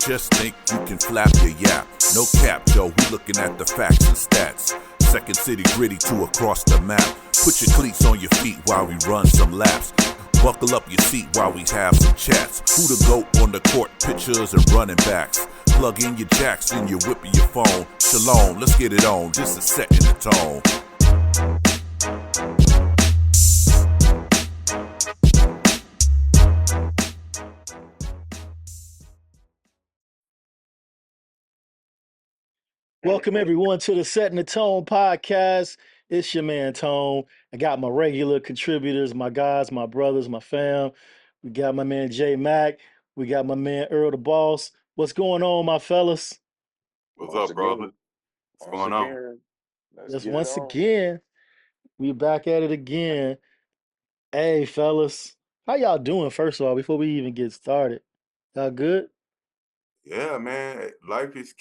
Just think you can flap your yap. No cap, yo, we looking at the facts and stats. Second city gritty to across the map. Put your cleats on your feet while we run some laps. Buckle up your seat while we have some chats. Who the GOAT on the court, pictures and running backs. Plug in your jacks and you're whipping your phone. Shalom, let's get it on, just a set in the tone. Welcome everyone to the Setting the Tone podcast. It's your man Tone. I got my regular contributors, my guys, my brothers, my fam. We got my man J Mac. We got my man Earl the Boss. What's going on, my fellas? What's up, brother? What's going on? Just once again, we back at it again. Hey, fellas, how y'all doing? First of all, before we even get started, y'all good? Yeah, man. Life is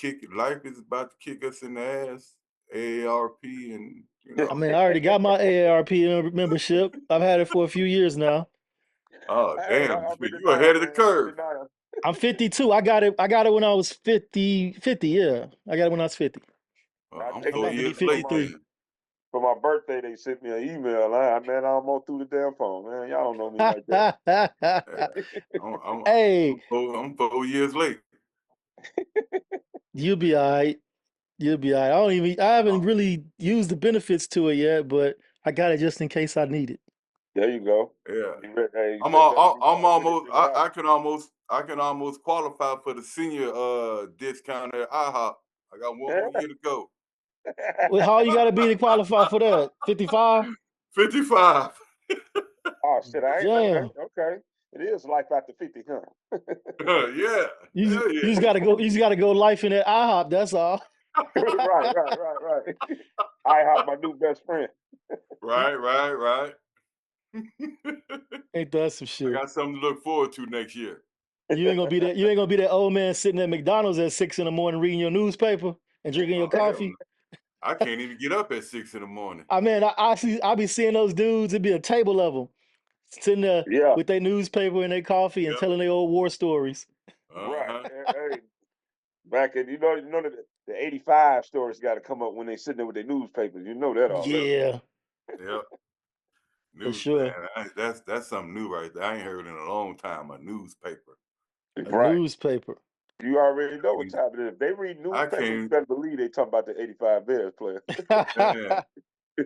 about to kick us in the ass. AARP and I mean, I already got my AARP membership. I've had it for a few years now. Oh, damn. You ahead of the curve. I'm 52. I got it when I was 50, yeah. I got it when I was 50. I'm 4 years 53. late. For my birthday, they sent me an email. Man, I'm all through the damn phone, man. Y'all don't know me like that. I'm 4 years late. You'll be all right. You'll be all right. I haven't really used the benefits to it yet, but I got it just in case I need it. There you go. Yeah. Hey, I can almost qualify for the senior discount at IHOP. I got one more year to go. Well, how you got to be to qualify for that? 55? 55. Oh shit! Damn. Okay. It is life after 50, huh? Yeah. You just gotta go. You just gotta go life in that IHOP. That's all. right. IHOP, my new best friend. Right. Ain't that some shit? I got something to look forward to next year. You ain't gonna be that. You ain't gonna be that old man sitting at McDonald's at 6 in the morning reading your newspaper and drinking your coffee. I can't even get up at 6 in the morning. I mean, I be seeing those dudes. It'd be a table level sitting there with their newspaper and their coffee and telling their old war stories. Right. Hey, back in the 85 stories got to come up when they sitting there with their newspapers. You know that already. Yeah. Yep. For sure. Man, that's something new right there. I ain't heard in a long time. A newspaper. Newspaper. You already know what time it is. If they read newspapers, you better believe they talking about the 85 Bears player.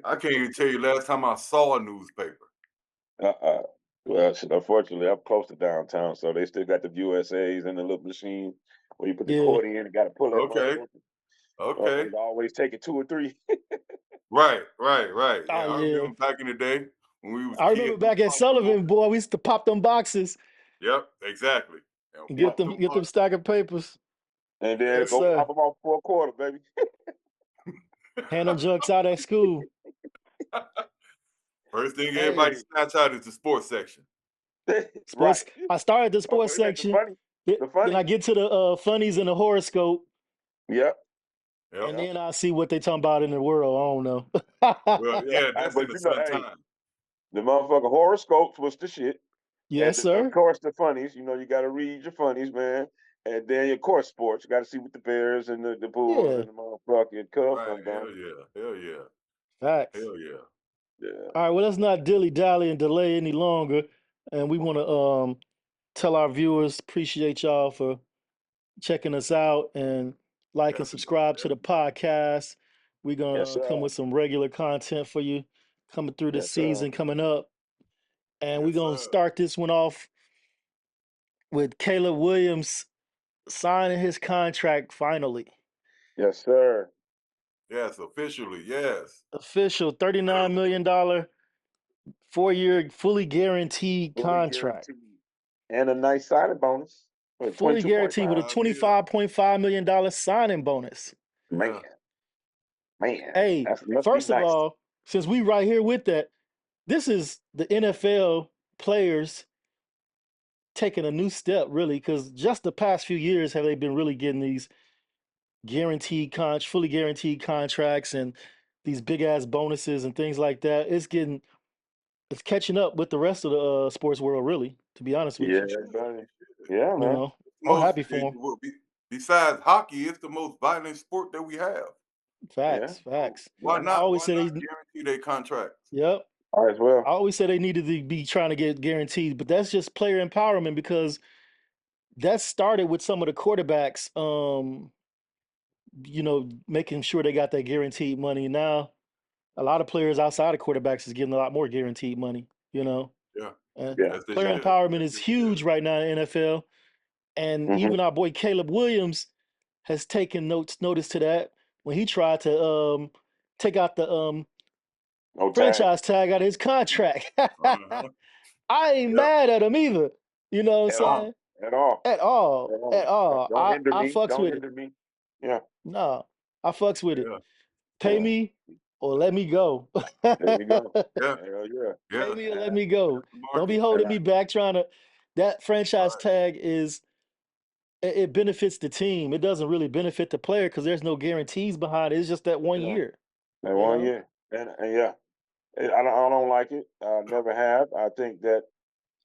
I can't even tell you last time I saw a newspaper. Well, unfortunately, I'm close to downtown, so they still got the USAs and the little machine where you put the cord in and got to pull it. Okay. They always take it 2 or 3. Right. Oh, I remember back in the day when we was. I remember back at Sullivan, boy, we used to pop them boxes. Yep, exactly. Get them stack of papers. And then go pop them off for a quarter, baby. Hand them junks out at school. First thing everybody snatch out is the sports section. Sports. Right. I started the sports section. Then I get to the funnies and the horoscope. Yep. And then I see what they talking about in the world. I don't know. Well, yeah, that's in the same time. The motherfucking horoscopes was the shit. Yes, sir. Of course, the funnies. You you got to read your funnies, man. And then, of course, sports. You got to see what the Bears and the Bulls and the motherfucking Cubs Hell yeah. Facts. Hell yeah. All right, well, let's not dilly-dally and delay any longer. And we want to tell our viewers, appreciate y'all for checking us out and like and subscribe to the podcast. We're going to come with some regular content for you coming through the season coming up. And we're going to start this one off with Caleb Williams signing his contract finally. Yes, sir. Yes, officially, yes. Official $39 million 4-year fully guaranteed contract. And a nice signing bonus. Fully guaranteed with a $25.5 million signing bonus. Man. Hey, first of all, since we right here with that, this is the NFL players taking a new step, really, because just the past few years have they been really getting these fully guaranteed contracts and these big ass bonuses and things like that. It's catching up with the rest of the sports world, really, to be honest with you. Yeah, man. I'm happy for him. besides hockey, it's the most violent sport that we have. Facts. So I why always not say they. guarantee their contracts? Yep. All as I well. always say they needed to be trying to get guaranteed, but that's just player empowerment because that started with some of the quarterbacks, making sure they got that guaranteed money. Now, a lot of players outside of quarterbacks is getting a lot more guaranteed money, Yeah, And Yeah. as they player should. empowerment As is they should. huge right now in the NFL. And Mhm. even our boy Caleb Williams has taken notice to that when he tried to take out the No tag franchise tag out of his contract. Uh-huh. I ain't Yep. mad at him either. You know what I'm at all. saying? At all. At all. At all. At all. Don't hinder I me. fucks Don't with it. hinder me. Yeah. No, I fucks with it. Yeah. Pay Yeah. me or let me go. There you go. Yeah. Hell yeah. Yeah. Pay me or let And, me go. That's the Don't be market. holding and me back trying to. That franchise Right. tag it benefits the team. It doesn't really benefit the player because there's no guarantees behind it. It's just that 1 Yeah. year. and You 1 know? year. And yeah. I don't like it. I never have. I think that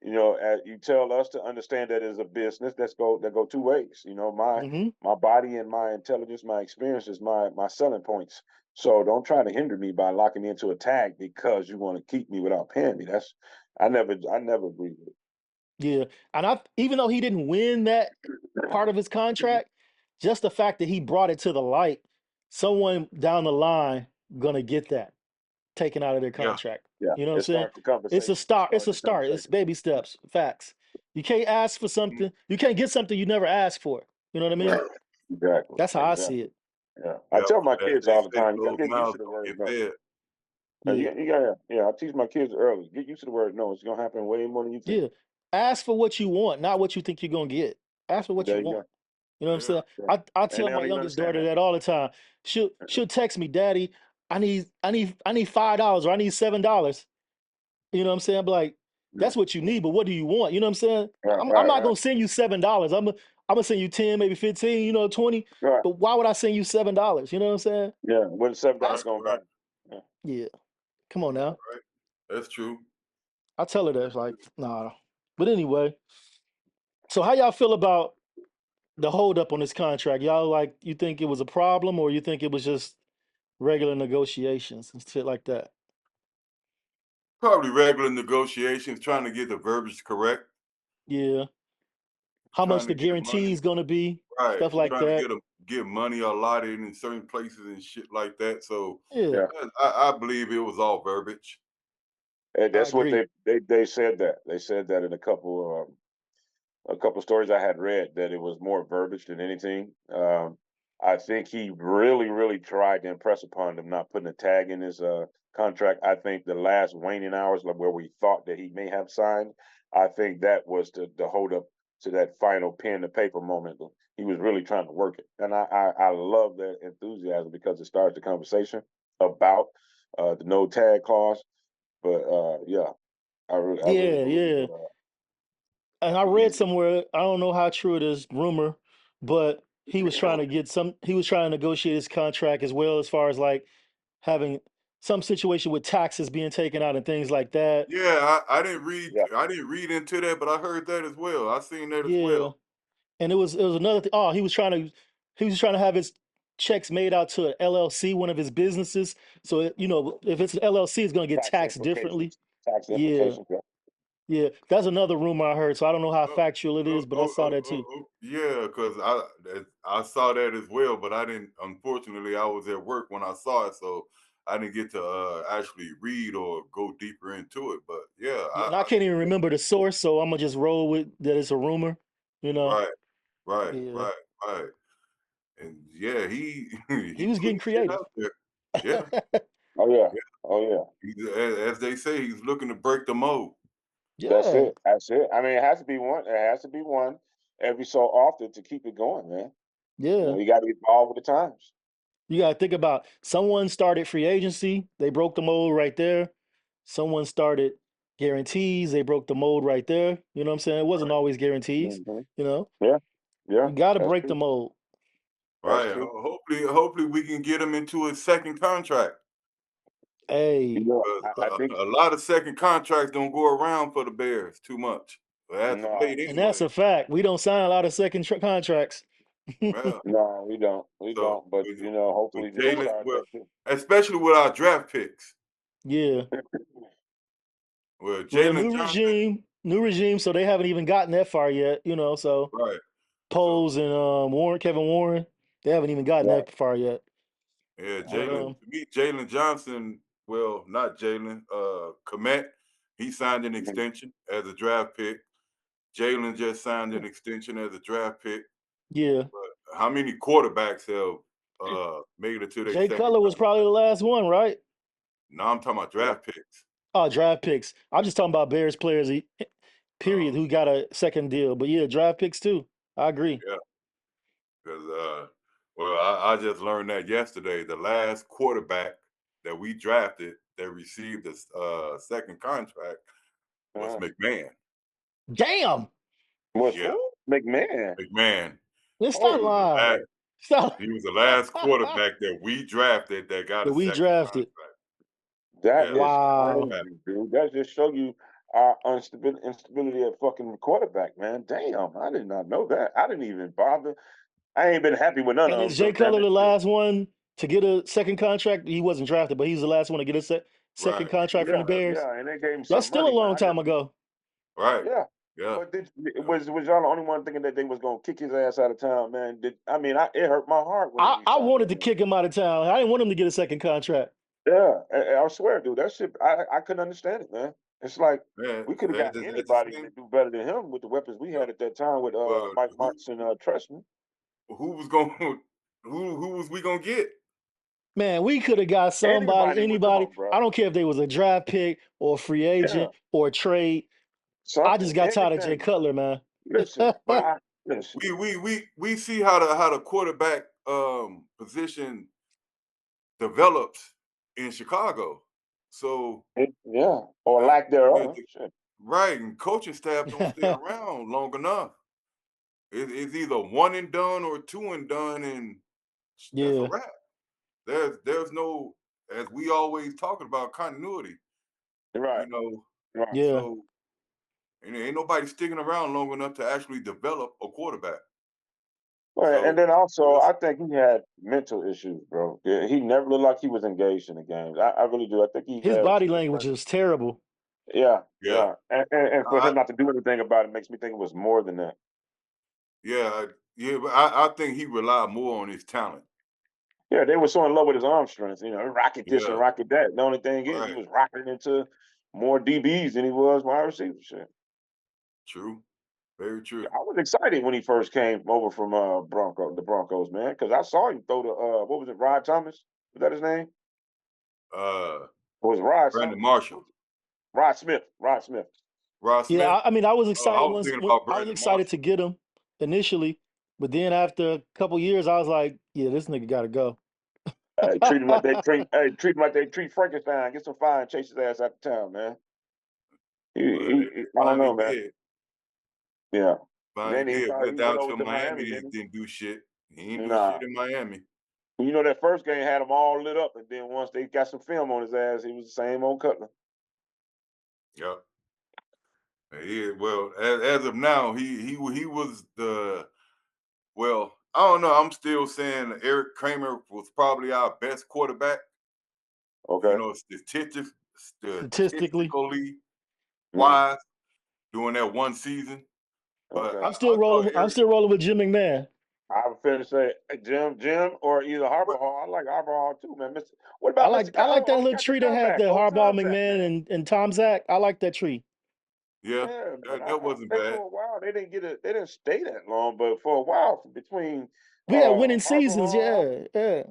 as you tell us to understand that as a business, that go two ways. hmm My body and my intelligence, my experience is my selling points. So don't try to hinder me by locking me into a tag because you want to keep me without paying me. I never agree with it. Yeah. And even though he didn't win that part of his contract, just the fact that he brought it to the light, someone down the line gonna get that taken out of their Yeah. contract. Yeah, You know what I'm it saying? starts the conversation. It's a start. It's a Starts the start. It's conversation. baby steps. Facts. You can't ask for something. You can't get something you never asked for. You know what I mean? Right. Exactly. That's how I Exactly. see it. Yeah. I Yep. tell my As kids they all the say, time, you gotta closed get used mouths to the don't word get no. fed. Yeah. I teach my kids early. Get used to the word no. It's gonna happen way more than you think. Yeah. Ask for what you want, not what you think you're gonna get. Ask for what There you you go. want. You know what I'm saying? Yeah. I And tell they my don't even youngest understand daughter that. that all the time. She'll text me, Daddy, I need $5 or I need $7. You know what I'm saying? I'm like, that's what you need, but what do you want? You know what I'm saying? Right, I'm right, not right. gonna send you $7. I'm gonna send you 10, maybe 15, 20. Right. But why would I send you $7? You know what I'm saying? Yeah. What is $7 Right. gonna buy? Right. Yeah. Yeah. Come on now. Right. That's true. I tell her that it's like, nah. But anyway, so how y'all feel about the holdup on this contract? Y'all you think it was a problem or you think it was just regular negotiations and shit like that? Probably regular negotiations, trying to get the verbiage correct, Yeah. How trying much to the get money. guarantee is gonna be, Right. stuff like Trying that. to get money allotted in certain places and shit like that. So Yeah, Yeah. I believe it was all verbiage. And I that's what agree. they said that. They said that in a couple stories I had read that it was more verbiage than anything. I think he really, really tried to impress upon them not putting a tag in his contract. I think the last waning hours, like where we thought that he may have signed, I think that was the hold up to that final pen to paper moment. He was really trying to work it, and I love that enthusiasm because it starts the conversation about the no tag clause. But yeah, I really Yeah, believe yeah. that. And I I read believe it. somewhere, I don't know how true it is, rumor, but he was trying Yeah. to negotiate his contract as well as far as like having some situation with taxes being taken out and things like that. Yeah, Yeah, I didn't read into that, but I heard that as well. I seen that as Yeah. well. And it was another thing. Oh, he was trying to have his checks made out to an LLC, one of his businesses. So if it's an LLC, it's gonna get tax taxed differently. implications. Tax Yeah, implications. Yeah. yeah. That's another rumor I heard. So I don't know how Oh, factual it is, but I saw that too. yeah, because I saw that as well, but I didn't. Unfortunately, I was at work when I saw it, so I didn't get to actually read or go deeper into it. But yeah, Yeah, and I can't even remember the source, so I'm gonna just roll with that it's a rumor. You know. right, right, Yeah. right, right, and yeah, he He he was put getting shit creative. out there. Yeah, Oh yeah. yeah. Oh yeah. As they say, he's looking to break the mold. That's Yeah. it. That's it. I mean, it has to be one. It has to be one every so often to keep it going, man. Yeah. You got to evolve with the times. You gotta think about someone started free agency, they broke the mold right there. Someone started guarantees, they broke the mold right there. You know what I'm saying? It wasn't always guarantees, Hmm. you know. Yeah. Yeah. You gotta That's break the true. mold. That's Right. true. Hopefully we can get him into his second contract. You Hey, know, I think A lot of second contracts don't go around for the Bears too much. As of no. late, and that's anyway. a fact. We don't sign a lot of second contracts. Yeah. No, we don't. We So don't. But with, you know, hopefully they'll Jalen, start well, that too. especially with our draft picks. Yeah. Well, Well, Jalen Johnson, new regime, so they haven't even gotten that far yet, so right? So Poles and Kevin Warren, they haven't even gotten Right. that far yet. yeah, But Jalen. To me, Jalen Johnson. Well, not Jalen. Komet. He signed an Mhm. extension as a draft pick. Jalen just signed an extension as a draft pick. yeah, But how many quarterbacks have made it to their Jay second Cutler was probably contract? the last one, right? No, I'm talking about Yeah. draft picks. Oh, draft picks. I'm just talking about Bears players, period, Oh, who got a second deal. But yeah, draft picks too. I agree. yeah, because well, I just learned that yesterday. The last quarterback that we drafted that received a second contract was Uh, McMahon. Damn. was Yeah, who? McMahon. McMahon. Let's He stop Holy was the lying. last. shit. Stop. He was the last quarterback that we drafted that got That a we second drafted. contract. That Yeah, is Wow. yeah. crazy, dude. That just show you our instability at fucking quarterback, man. Damn, I did not know that. I didn't even bother. I ain't been happy with none And of is them. Jay So damn Cutler it. the last one to get a second contract? He wasn't drafted, but he's the last one to get a second Right, contract from the Yeah, Bears. yeah, and they gave him That's some still a money, man. long time ago. right. Yeah. Yeah, But yeah. was y'all the only one thinking that they was gonna kick his ass out of town, man? It hurt my heart when he I signed wanted that to money. kick him out of town. I didn't want him to get a second contract. Yeah, I swear, dude, that shit, I couldn't understand it, man. It's like Man, we could have got at the anybody to same, do better than him with the weapons we yeah, had at that time with well, Mike Martz and Trestman. who was going who was we gonna get? Man, we could have got Anybody would come anybody. on, bro. I don't care if they was a draft pick or a free Yeah, agent or a trade. I something, just got tired of Jay anything. Cutler, man. Listen, But listen. we see how the quarterback position develops in Chicago. So Yeah, or uh, lack the, thereof. the- Shit. right, and coaching staff don't stay around long enough. It's either one and done or two and done, and that's a Yeah, wrap. There's no, as we always talking about, continuity. Right, You know, right. yeah. so and ain't nobody sticking around long enough to actually develop a quarterback. Well, and So then also, it's, I think he had mental issues, bro. Yeah, he never looked like he was engaged in the games. I really do. I think he His had body some language depression. is terrible. Yeah, yeah, yeah. And for I him not to do anything about it makes me think it was more than that. yeah yeah, but I think he relied more on his talent. Yeah, they were so in love with his arm strength, rocket this and Yeah, rocket that. The only thing is, he right, was rocketing into more DBs than he was wide receiver shit. true, very Yeah, true. I was excited when he first came over from the Broncos, man, because I saw him throw the what was it, Rod Thomas? Was that his name? Uh, Or was it Rod Brandon something? Marshall, Rod Smith. Rod Smith. Ross Yeah, Smith. I mean, I was Oh, I excited was once thinking about I was Brandon excited Marshall. to get him initially, but then after a couple years, I was like, yeah, this nigga got to go. Treat him like they treat Frankenstein. Get some fire and chase his ass out of town, man. Well, they I don't finally know, man. did. Yeah. Finally Then did. Went he went down over to to Miami. Miami, They didn't didn't do shit. He he? didn't do Nah. shit in Miami. That first game had him all lit up, and then once they got some film on his ass, he was the same old Cutler. Yep. Well, as of now, he was the, well, I don't know. I'm still saying Eric Kramer was probably our best quarterback. You Okay. know, Statistically, statistically Mhm. wise during that one season. But Okay. I'm I still thought rolling. I'm Eric. still rolling with Jim McMahon. I was finna say Jim, or either But Harbaugh. I like Harbaugh too, man. What about Mr. I like that Old little Captain tree they had Comeback? there, Old Harbaugh, Tomzak, McMahon, man. and Tom Zach. I like that tree. yeah, Yeah, man. that wasn't They bad. for a while they didn't they didn't stay that long, but for a while between We had winning seasons. Harbaugh Yeah, yeah.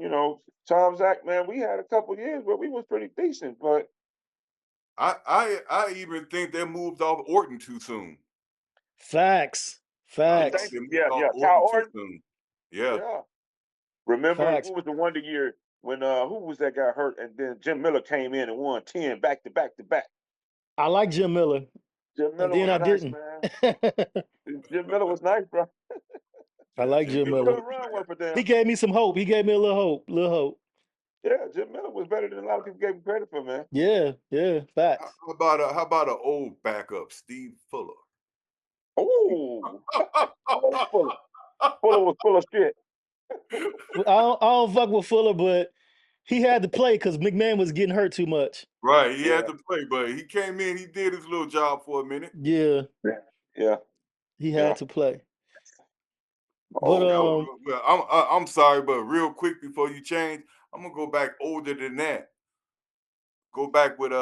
and Tom Zach, man, we had a couple years where we was pretty decent, but I even think they moved off Orton too soon. Facts. I you think think, Facts. they moved off Kyle Orton too Orton, soon. Yeah. yeah. Remember Facts. what was the wonder year when who was that got hurt and then Jim Miller came in and won 10 back to back to back. I like Jim Miller, Jim and Miller then was I nice, didn't. man. Jim Miller was nice, bro. I Yeah, like Jim Jim He Miller Miller. could have wasn't run bad. one for them. He gave me some hope. He gave me a little hope. Little hope. Yeah, Jim Miller was better than a lot of people gave him credit for, man. Yeah, yeah. Facts. How about an old backup, Steve Fuller? Oh, oh, Fuller. Fuller was full of shit. I don't fuck with Fuller, but he had to play because McMahon was getting hurt too much. Right, he Yeah. had to play, but he came in, he did his little job for a minute. Yeah, Yeah. he Yeah. had to play. But Oh, Well, I'm sorry, but real quick before you change, I'm gonna go back older than that. Go back with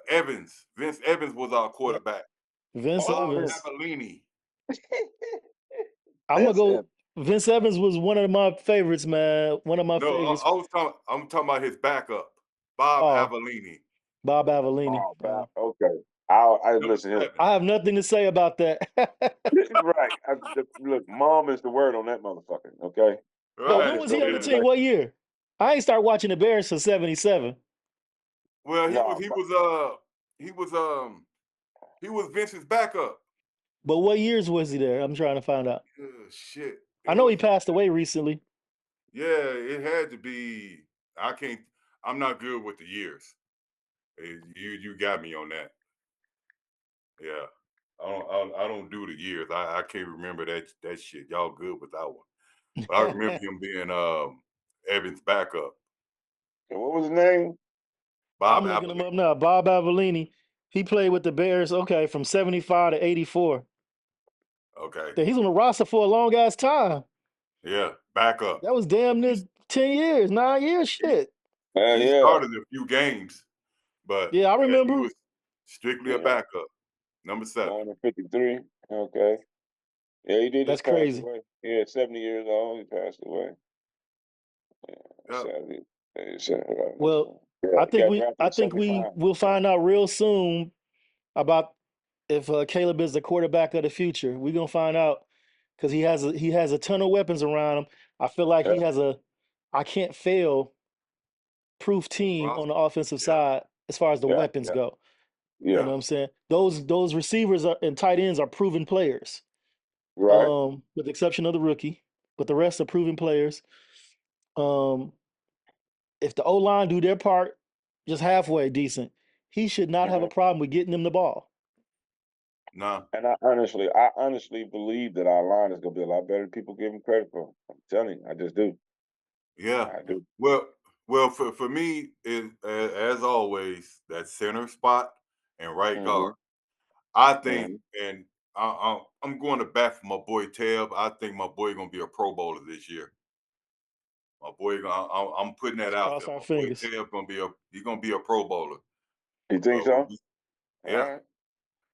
Evans. Vince Evans was our quarterback. Vince Oh, Evans, Avellini. I'm gonna Vince go. Evans. Vince Evans was one of my favorites, man. One of my No, favorites. I'm talking about his backup, Bob Oh, Avellini. Bob Avellini. Oh, wow. Okay. I Number listen here. 7. I have nothing to say about that. Right. Look, mom is the word on that motherfucker. Okay. But Right. when was he on the Yeah. team? What year? I ain't start watching the Bears till '77. Well, No, he was Vince's backup. But what years was he there? I'm trying to find out. Shit. I know he passed away recently. Yeah, it had to be. I'm not good with the years. You got me on that. Yeah. I don't do the years. I can't remember that shit. Y'all good with that one. But I remember him being Evans' backup. and what was his name? Bob I'm looking him Avellini. up now. Bob Avellini. He played with the Bears, okay, from 75 to 84. Okay. He's on the roster for a long ass time. Yeah, backup. That was damn near 10 years, 9 years, shit. He Yeah. started a few games, but Yeah, I he remember. was strictly a Yeah. backup. Number 7. 1953. Okay. Yeah, he did That's just pass crazy. away. Yeah, 70 years old. He passed away. Yep. Sadly. Well, Yeah, I he think got we drafted I in think 75. we'll find out real soon about if Caleb is the quarterback of the future. We're gonna find out because he has a ton of weapons around him. I feel like he Yeah. has a I can't fail proof team on the offensive Yeah. side as far as the Yeah, weapons yeah. go. Yeah. You know what I'm saying? Those receivers and tight ends are proven players. Right. With the exception of the rookie, but the rest are proven players. Um, if the O line do their part just halfway decent, he should not have a Mhm. problem with getting them the ball. No. And I honestly believe that our line is gonna be a lot better than people give him credit for. I'm telling you, I just do. Yeah. I do. Well, for me, as always, that center spot and right guard. I think, and I'm going to bat for my boy Tab. I think my boy gonna be a Pro Bowler this year. My boy, I'm putting that Let's out cross there. our My boy fingers. Tab he's gonna be a Pro Bowler. You think so? All Yeah. right.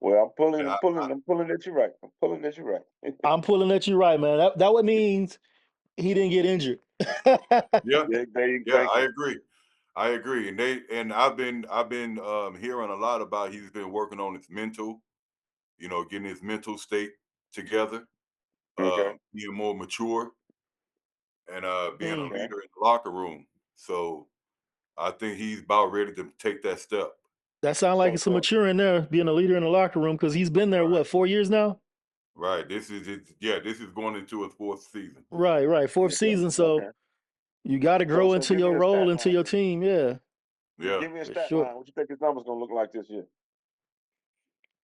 Well, I'm pulling, Yeah, I'm pulling at you right. I'm pulling at you right. I'm pulling at you right, man. That would means he didn't get injured. Yeah, Thank I you. agree. I agree. And I've been hearing a lot about he's been working on his mental, getting his mental state together, Okay. being more mature and being a Mm, leader in the locker room. So I think he's about ready to take that step. that sounds like some So maturing there, being a leader in the locker room, because he's been there, what, 4 years now? Right. This is going into his 4th season. Right. Fourth season. So okay. you got to grow So into give me your a role, stat into line. your team. Yeah, Yeah. Give me a for stat sure. line. What you think his numbers gonna look like this year?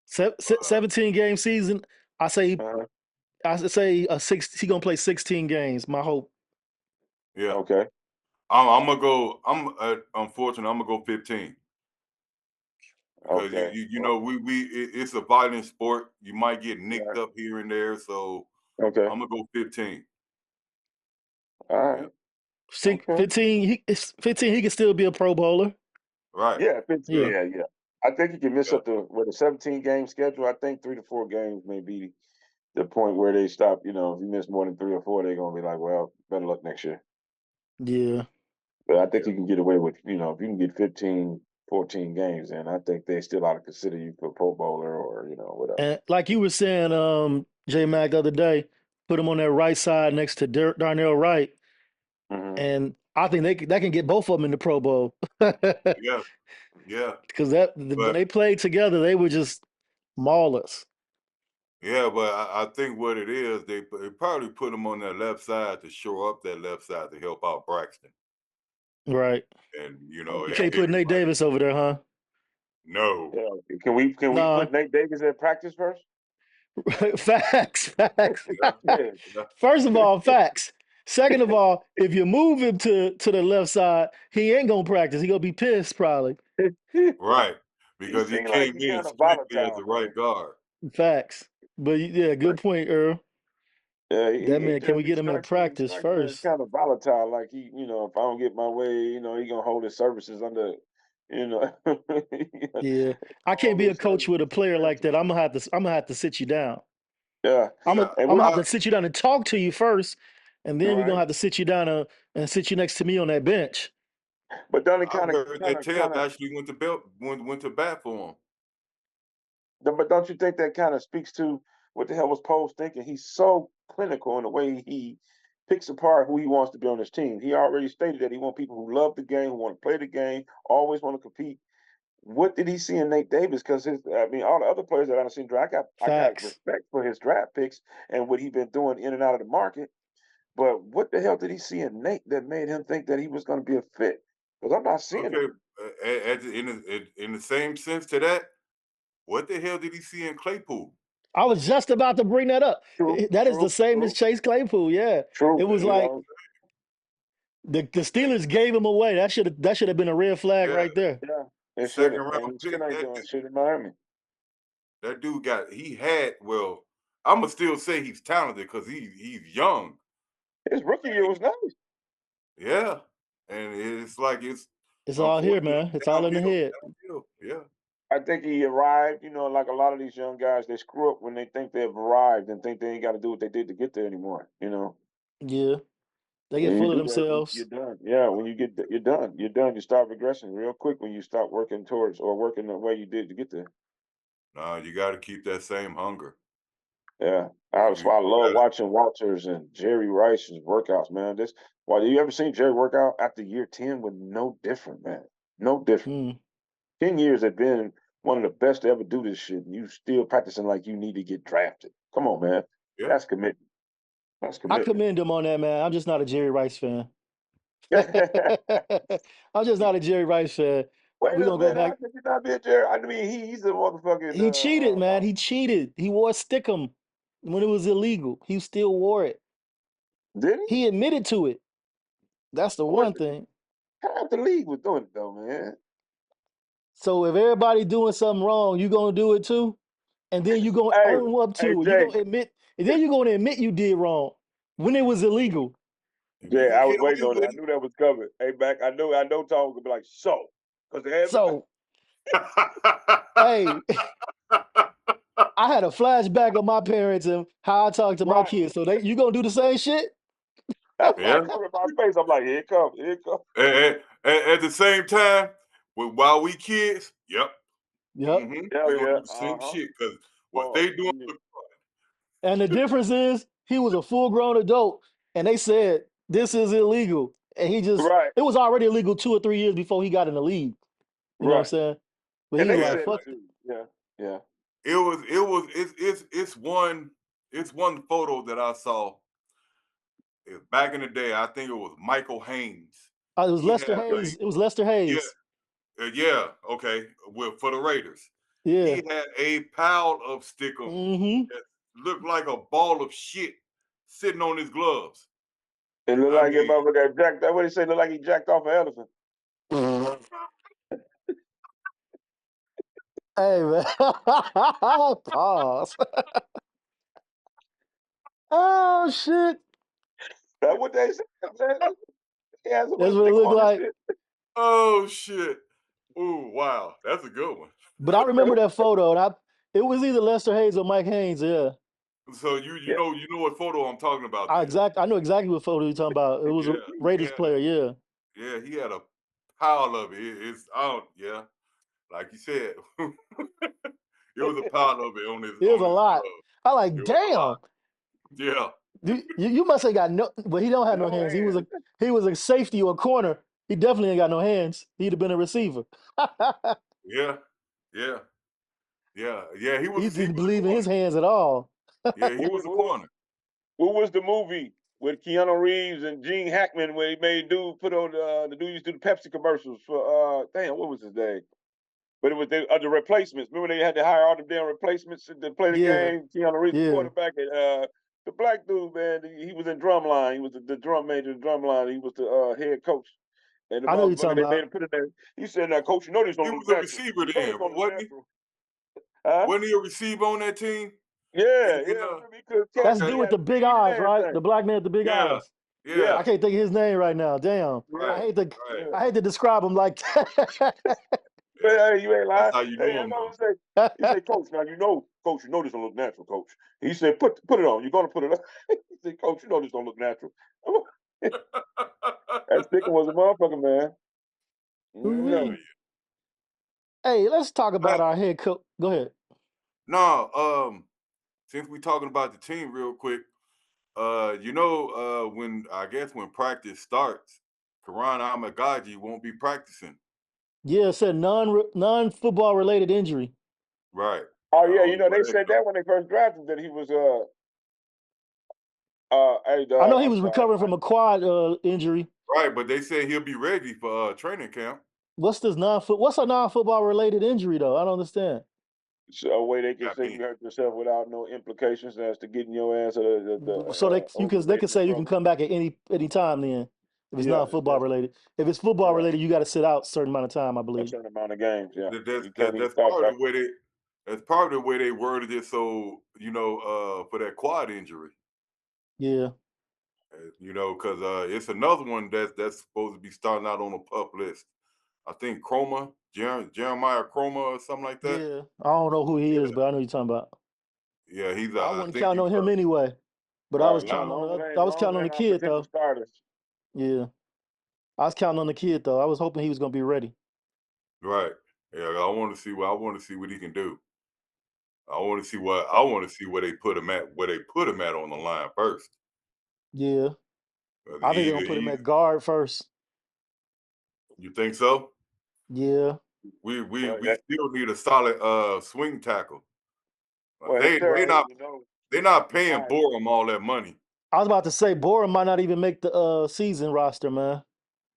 17 game season. I say Uh-huh. he gonna play 16 games. My hope. Yeah. Okay. I'm gonna go. Unfortunately, I'm gonna go 15 because Okay. it's a violent sport. You might get nicked Right. up here and there, so Okay. I'm gonna go 15. All Yeah. right. Okay. 15. 15. He can still be a Pro Bowler. Right. Yeah, 15. Yeah. Yeah. I think you can miss Yeah. up with a 17 game schedule. I think 3 to 4 games may be the point where they stop. If you miss more than 3 or 4, they're gonna be like, well, better luck next year. Yeah. But I think Yeah. you can get away with, if you can get 15, 14 games, then I think they still ought to consider you for Pro Bowler or, whatever. And like you were saying, J Mac the other day, put him on that right side next to Darnell Wright, Mm-hmm. and I think that can get both of them in the Pro Bowl. Yeah. Yeah. Because when But they played together, they were just maulers. but I think what it is, they probably put him on that left side to shore up that left side to help out Braxton. Right. And You Okay. can't put Nate everybody. Davis over there, huh? No. Yeah. Can we Nah. put Nate Davis at practice first? Facts, facts. Yeah, Yeah. yeah. First of all, facts. Second of all, if you move him to the left side, he ain't gonna practice. He gonna be pissed probably. Right. He Because he seemed like came he in kind of strictly as volatile, the right man. guard. Facts. But yeah, good point, Earl. Yeah, That he man, can we just get him in he practice strikes me as first? kind of volatile. Like if I don't get my way, he gonna hold his services under, Yeah. I can't hold be a his coach with a services player like that. pressure. I'm gonna have to sit you down. Yeah, I'm Yeah. and gonna what? have to sit you down and talk to you first, and then we're gonna Right, have to sit you down and sit you next to me on that bench. but don't it I heard that Tab kind of, actually went to bat for him. but don't you think that kind of speaks to what the hell was Poles thinking? He's so clinical in the way he picks apart who he wants to be on his team. He already stated that he wants people who love the game, who want to play the game, always want to compete. What did he see in Nate Davis? Because all the other players that I've seen draft, I got Facts. respect for his draft picks and what he's been doing in and out of the market. But what the hell did he see in Nate that made him think that he was going to be a fit? Because I'm not seeing it. Okay. In the same sense to that, what the hell did he see in Claypool? I was just about to bring that up. True, That is the true, same as true, Chase Claypool. Yeah. It true. was Yeah. like the Steelers gave him away. That should have been a red flag Yeah. right there. Yeah, it should Second have, round and he still pick. ain't doing shit in Miami. That dude well, I'ma still say he's talented because he's young. His rookie year was nice. Yeah. And it's like it's It's all here, unfortunately man. It's all in the head. downhill. Yeah. I think he arrived. Like a lot of these young guys, they screw up when they think they've arrived and think they ain't got to do what they did to get there anymore. Yeah. They get When you full of do that, you're themselves. done. Yeah, when you're done. You're done. You start regressing real quick when you stop working towards or working the way you did to get there. Nah, you gotta keep that same hunger. Yeah, that's You why I love gotta watching Walters and Jerry Rice's workouts, man. You ever seen Jerry work out after year 10 with no different, man? No different. Mm. 10 years have been one of the best to ever do this shit, and you still practicing like you need to get drafted. Come on, man. yeah. That's commitment. That's I commitment. commend him on that, man. I'm just not a Jerry Rice fan. Wait I'm just not a Jerry Rice fan. We're a gonna go minute. How back. could you not be a Jerry? I mean, he's a motherfucking. He cheated, man. He cheated. He wore a stickum when it was illegal. He still wore it. Did he? He admitted to it. That's the I wish one thing. half the league was doing it though, man. So if everybody doing something wrong, you gonna do it too, and then you gonna Hey, own up hey, to it. You Jay. gonna admit, and then you gonna admit you did wrong when it was illegal. If you Jay, can I get was waiting away on it. with I knew that was coming. Hey, back. I know Tom was gonna be like, so, because everybody. So hey, I had a flashback of my parents and how I talk to my Right. kids. So you gonna do the same shit? That's why I yeah. covered my face. I'm like, here it comes. Here it comes. At the same time, while we kids, yep. Yep. Hell We gonna yeah. do the same Uh-huh. shit because what Oh, they doing. yeah. And the difference is he was a full grown adult, and they said this is illegal, and Right. it was already illegal 2 or 3 years before he got in the league. You know what I'm Right. saying? But And he was they Yeah, like, said it fuck. too. Yeah. Yeah. it's one photo that I saw back in the day. I think it was Michael Haynes. It was He Lester had Hayes. It was Lester Hayes. yeah, okay, for the Raiders. He Yeah. had a pile of stickum Mm-hmm. that looked like a ball of shit sitting on his gloves. It looked I like your mean, motherfucker got jacked. That what he said. Looked like he jacked off an elephant. Hey man. Pause. Oh shit. That's what they said, man. He has so That's much what it stick looked on his like. shit. oh shit. Ooh, wow, that's a good one. But I remember that photo, and it was either Lester Hayes or Mike Haynes. Yeah. So you Yeah. know what photo I'm talking about then. I know exactly what photo you're talking about. It was a Yeah, he Raiders had player. Yeah. he had a pile of it. It's out, yeah. Like you said, it was a pile of it It was on a his lot. glove. I It like, was a lot. damn. Yeah, You must have got no, but he don't have no No hands. hands. He was a safety or a corner. He definitely ain't got no hands. He'd have been a receiver. yeah, yeah, yeah. He He didn't was a believe in corner. his hands at all. Yeah, he was a corner. What was the movie with Keanu Reeves and Gene Hackman where he made dude put on the dude used to do the Pepsi commercials for damn what was his name? But it was the replacements. Remember they had to hire all the damn replacements to play the Yeah. game. Keanu Reeves, the Yeah. quarterback, and the black dude, man, he was in Drumline. He was the drum major in Drumline. He was the head coach. And the I know who you're motherfucker, talking they about. made him put it there. He said, "Now, coach, you know this He don't was look a natural. receiver You know then, this don't look wasn't he? natural." Huh? Wasn't he a receiver on that team? Yeah, And, yeah. Remember he could catch. That's Okay. the dude He with had the big speed and eyes, right? everything. The black man with the big Yeah, eyes. I yeah, can't think of his name right now. Damn. Yeah. I hate to right. I hate to describe him like that. Yeah. Hey, you ain't lying. That's how you Hey, know him, that's though. what he said, "Coach, now coach, you know this don't look natural, coach." He said, "Put it on. You're gonna put it on." He said, "Coach, you know this don't look natural." That sticking was a motherfucker, man. Ooh-wee. No. Hey, let's talk about Uh, our head coach. Go ahead. No, since we talking about the team real quick, when I guess when practice starts, Karan Amagaji won't be practicing. Yeah, it said non-football related injury. Right. Oh I yeah, don't you know know where they that said comes. that when they first drafted that he was hey I know dog, he I'm was sorry. recovering from a quad injury. Right, but they said he'll be ready for training camp. What's a non-football related injury though? I don't understand. So a way they can I say mean, you hurt yourself without no implications as to getting your ass So they can say you can from. come back at any time then if it's Yeah, non-football related. If it's football right. related, you got to sit out a certain amount of time, I A believe. certain amount of games, yeah. that's You that, can't even that's start part back. of the way they worded it. So for that quad injury, Yeah. because it's another one that's supposed to be starting out on a pup list. I think Jeremiah Chroma or something like that. Yeah. I don't know who he Yeah, is, but I know who you're talking about. yeah, he's I I wasn't think counting he's on him anyway. But I was Right. counting on Long I was as counting they on the ain't no kid potential though. starters. Yeah. I was counting on the kid though. I was hoping he was gonna be ready. right. Yeah, I want to see what he can do. I want to see where they put him at on the line first. Yeah. I think they're gonna put him He, at guard first. you think so? Yeah. Well, We still need a solid swing tackle. his terror, They're not paying fine. Borum all that money. I was about to say Bora might not even make the season roster, man.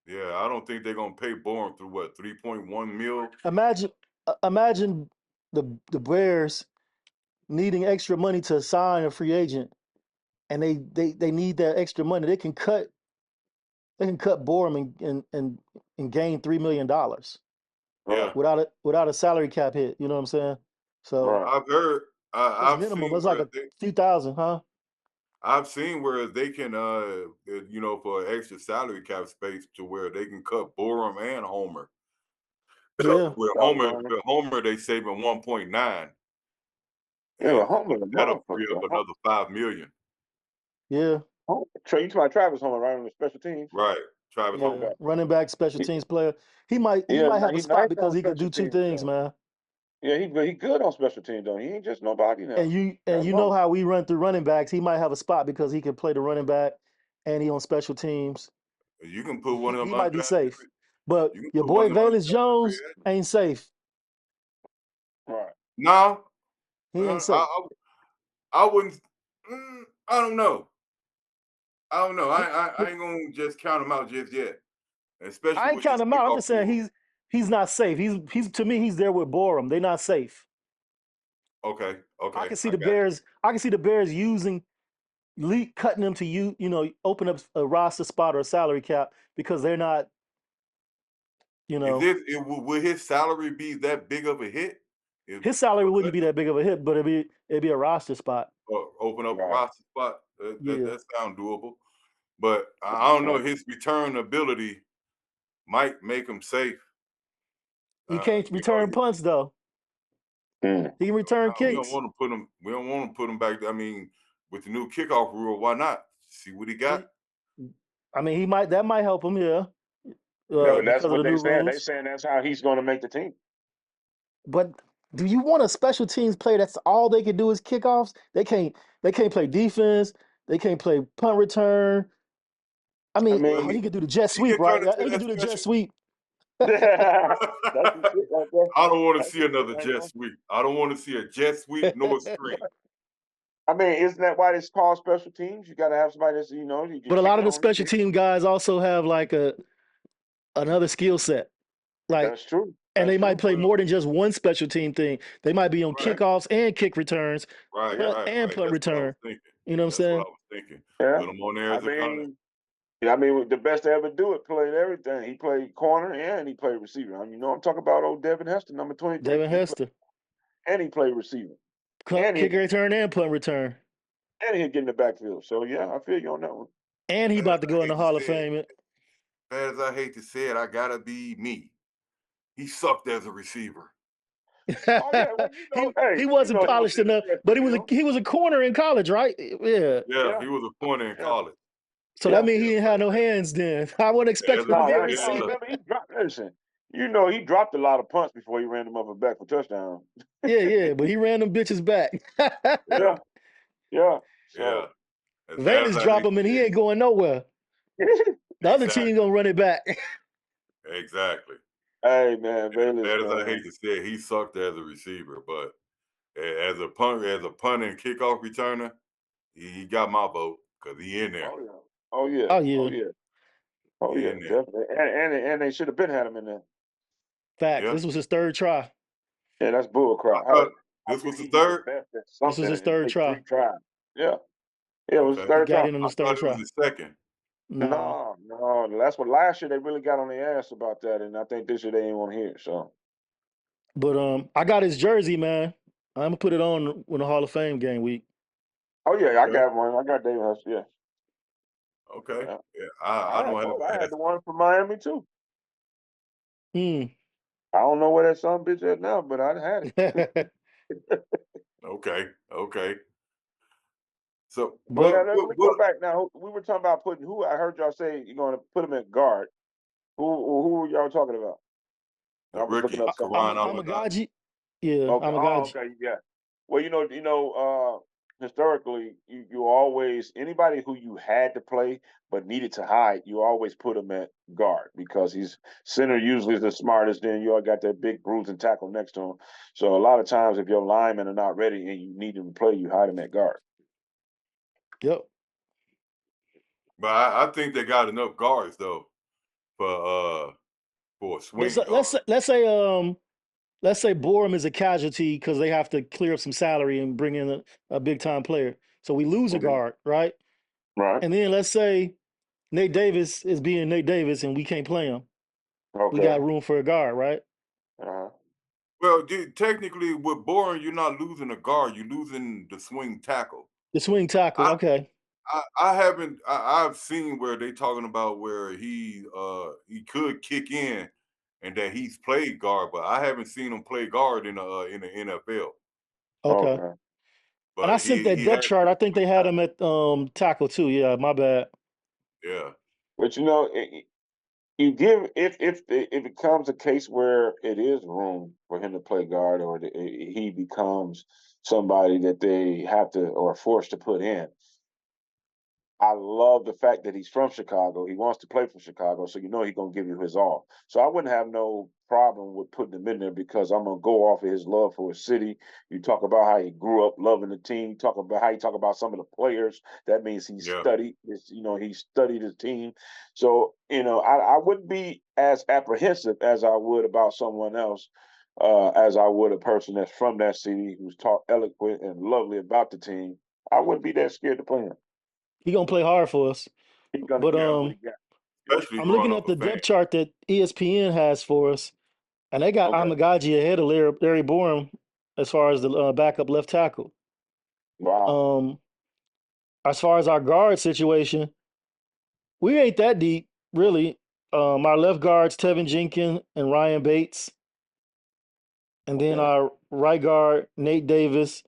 Yeah, I don't think they're gonna pay Borum through what 3.1 mil. Imagine the Bears needing extra money to sign a free agent, and they need that extra money. They can cut Borum and gain $3 million Yeah, without a salary cap hit. You know what I'm saying? So Right. I've heard. it's I've minimum. seen It's like where a few thousand, huh? they can for extra salary cap space to where they can cut Borum and Homer. Yeah. With Homer they saving 1.9, Yeah, and but Homer's a that'll free up motherfucker. another 5 million. Yeah. You talking about Travis Homer, right, on the special teams? Right, Travis Yeah. Homer. Running back, special He- teams player. He might Yeah, have a he's spot nice because on he can do special two teams, things, though. man. Yeah, he good on special teams, though. He ain't just nobody now. And you Travis know Homer. how we run through running backs. He might have a spot because he can play the running back and he on special teams. You can put one of them He might be undrafted. safe. But You can your put one boy of them Valence undrafted free Jones agents. ain't safe. Right. No, He ain't uh, safe. I wouldn't. I don't know. He, I ain't gonna just count him out just yet, especially I ain't with his counting him out. I'm kickoff just saying rule. he's not safe. He's to me he's there with Borum. They're not safe. Okay, I okay, can see I the got Bears. I can see the Bears cutting them to open up a roster spot or a salary cap because they're not. you. Will his salary be that big of a hit? If His salary for wouldn't be that big of a hit, but it'd be a roster spot. open up a Right. roster spot, Yeah. that sounds doable. But I don't know. Right. His return ability might make him safe. He can't return punts though. Mm. He can return We don't kicks. want to put him. We don't want to put him back. I mean, with the new kickoff rule, why not? See what he got. I mean, that might help him, yeah. Yeah, but Because that's of what the they new saying. They rules. saying that's how he's going to make the team. But do you want a special teams player that's all they can do is kickoffs? They can't play defense. They can't play punt return. I mean, Well, he could do the jet he sweep, can turn right? into He can that do the jet special. sweep. That's the shit right there. I don't want to That's see the shit another right jet there. sweep. I don't want to see a jet sweep nor a screen. I mean, isn't that why it's called special teams? You got to have somebody that's you can But a kick lot of the on. special team guys also have like another skill set. Like That's true. And That's they might true. play more than just one special team thing. They might be on Right. kickoffs and kick returns, Right. punt Right. and Right. punt That's what I was return. thinking. You know what I'm That's what I saying? was thinking. Yeah. Put him on there I as a kind of. mean, yeah, I mean, the best to ever do it played everything. He played corner and he played receiver. I mean, you know, I'm talking about old Devin Hester, number 23. Devin He played, Hester. and he played receiver, and he Kick return and punt return. and he get in the backfield. So yeah, I feel you on that one. And he Bad about as to I go in hate the to Hall of say it, Fame. bad as I hate to say it, I gotta be me. He sucked as a receiver. Oh yeah, well you know, hey, he you wasn't know he was polished in the enough, stretch but field. he was a corner in college, right? Yeah. Yeah, Yeah, he was a corner in yeah, college. So yeah. that means he Yeah, didn't but have no hands then. I wouldn't expect as him a to No, be a that, no, yeah, receiver. remember he dropped. Listen, you know he dropped a lot of punts before he ran them up and back for touchdown. Yeah, but he ran them bitches back. yeah, Yeah, yeah. yeah. So As bad as Vegas I drop hate him to and he say ain't going nowhere. The other team exactly, gonna run it back. exactly. hey man, And as Bayless bad as I man. hate to say it, he sucked as a receiver, but as a punt and kickoff returner, he got my vote because he in there. Oh yeah, oh yeah, Oh oh yeah, yeah, oh He yeah, in there. definitely. And they should have been had him in there. facts. Yeah. This was his third try. Yeah, that's bull I crap. thought How this can was the he be the third. best at This was something his and it third take try. 3 tries? Yeah, yeah, it was his Okay. He third got try. in on I his thought third it was try. his second. Nah. No, that's what last year they really got on their ass about that, and I think this year they ain't want to hear it. So, But I got his jersey, man. I'm gonna put it on when the Hall of Fame game week. oh yeah, I Okay. got one. I got David Hurst. Yeah, Okay. yeah. Yeah. I I had don't have both. I had. had the one from Miami too. Hmm. I don't know where that son bitch at now, but I had it. Okay. Okay. So But but let me go back now. We were talking about putting who. I heard y'all say you're going to put him at guard. Who were y'all talking about? the I was looking rookie up something. Karan Amagad. Amagaji. Yeah, Okay. Oh, Amagaji. okay. Yeah. Well, historically, you always anybody who you had to play but needed to hide, you always put him at guard because he's center usually is the smartest. Then you all got that big bruising tackle next to him. So a lot of times, if your linemen are not ready and you need them to play, you hide him at guard. Yep. But I think they got enough guards though for a But swing guard. let's say Borum is a casualty because they have to clear up some salary and bring in a big time player. So we lose a Mhm. guard, right? Right. And then let's say Nate Davis is being Nate Davis and we can't play him. We Okay. got room for a guard, right? Uh-huh. Well, technically, with Boring, you're not losing a guard; you're losing the swing tackle. The swing tackle. I Okay. I haven't. I've seen where they talking about where he could kick in, and that he's played guard, but I haven't seen him play guard in the NFL. Okay. Okay. And I But sent he that he depth has chart. been I think they swing had tackle. him at tackle too. Yeah, my bad. Yeah, But you give if it comes a case where it is room for him to play guard or he becomes somebody that they have to or forced to put in. I love the fact that he's from Chicago. He wants to play for Chicago, so you know he's gonna give you his all. So I wouldn't have no problem with putting him in there because I'm gonna go off of his love for his city. You talk about how he grew up loving the team. Talk about how you talk about some of the players. That means he yeah. studied. He studied his team. So I wouldn't be as apprehensive as I would about someone else. As I would a person that's from that city who's talk eloquent and lovely about the team, I wouldn't be that scared to play him. He gonna play hard for us. He's gonna But give you what he got. Especially I'm growing looking up at a the fan. depth chart that ESPN has for us, and they got Okay. Amagaji ahead of Larry Borum as far as the backup left tackle. Wow. Um, as far as our guard situation, we ain't that deep, really. Our left guards, Tevin Jenkins and Ryan Bates. And then Okay. our right guard, Nate Davis,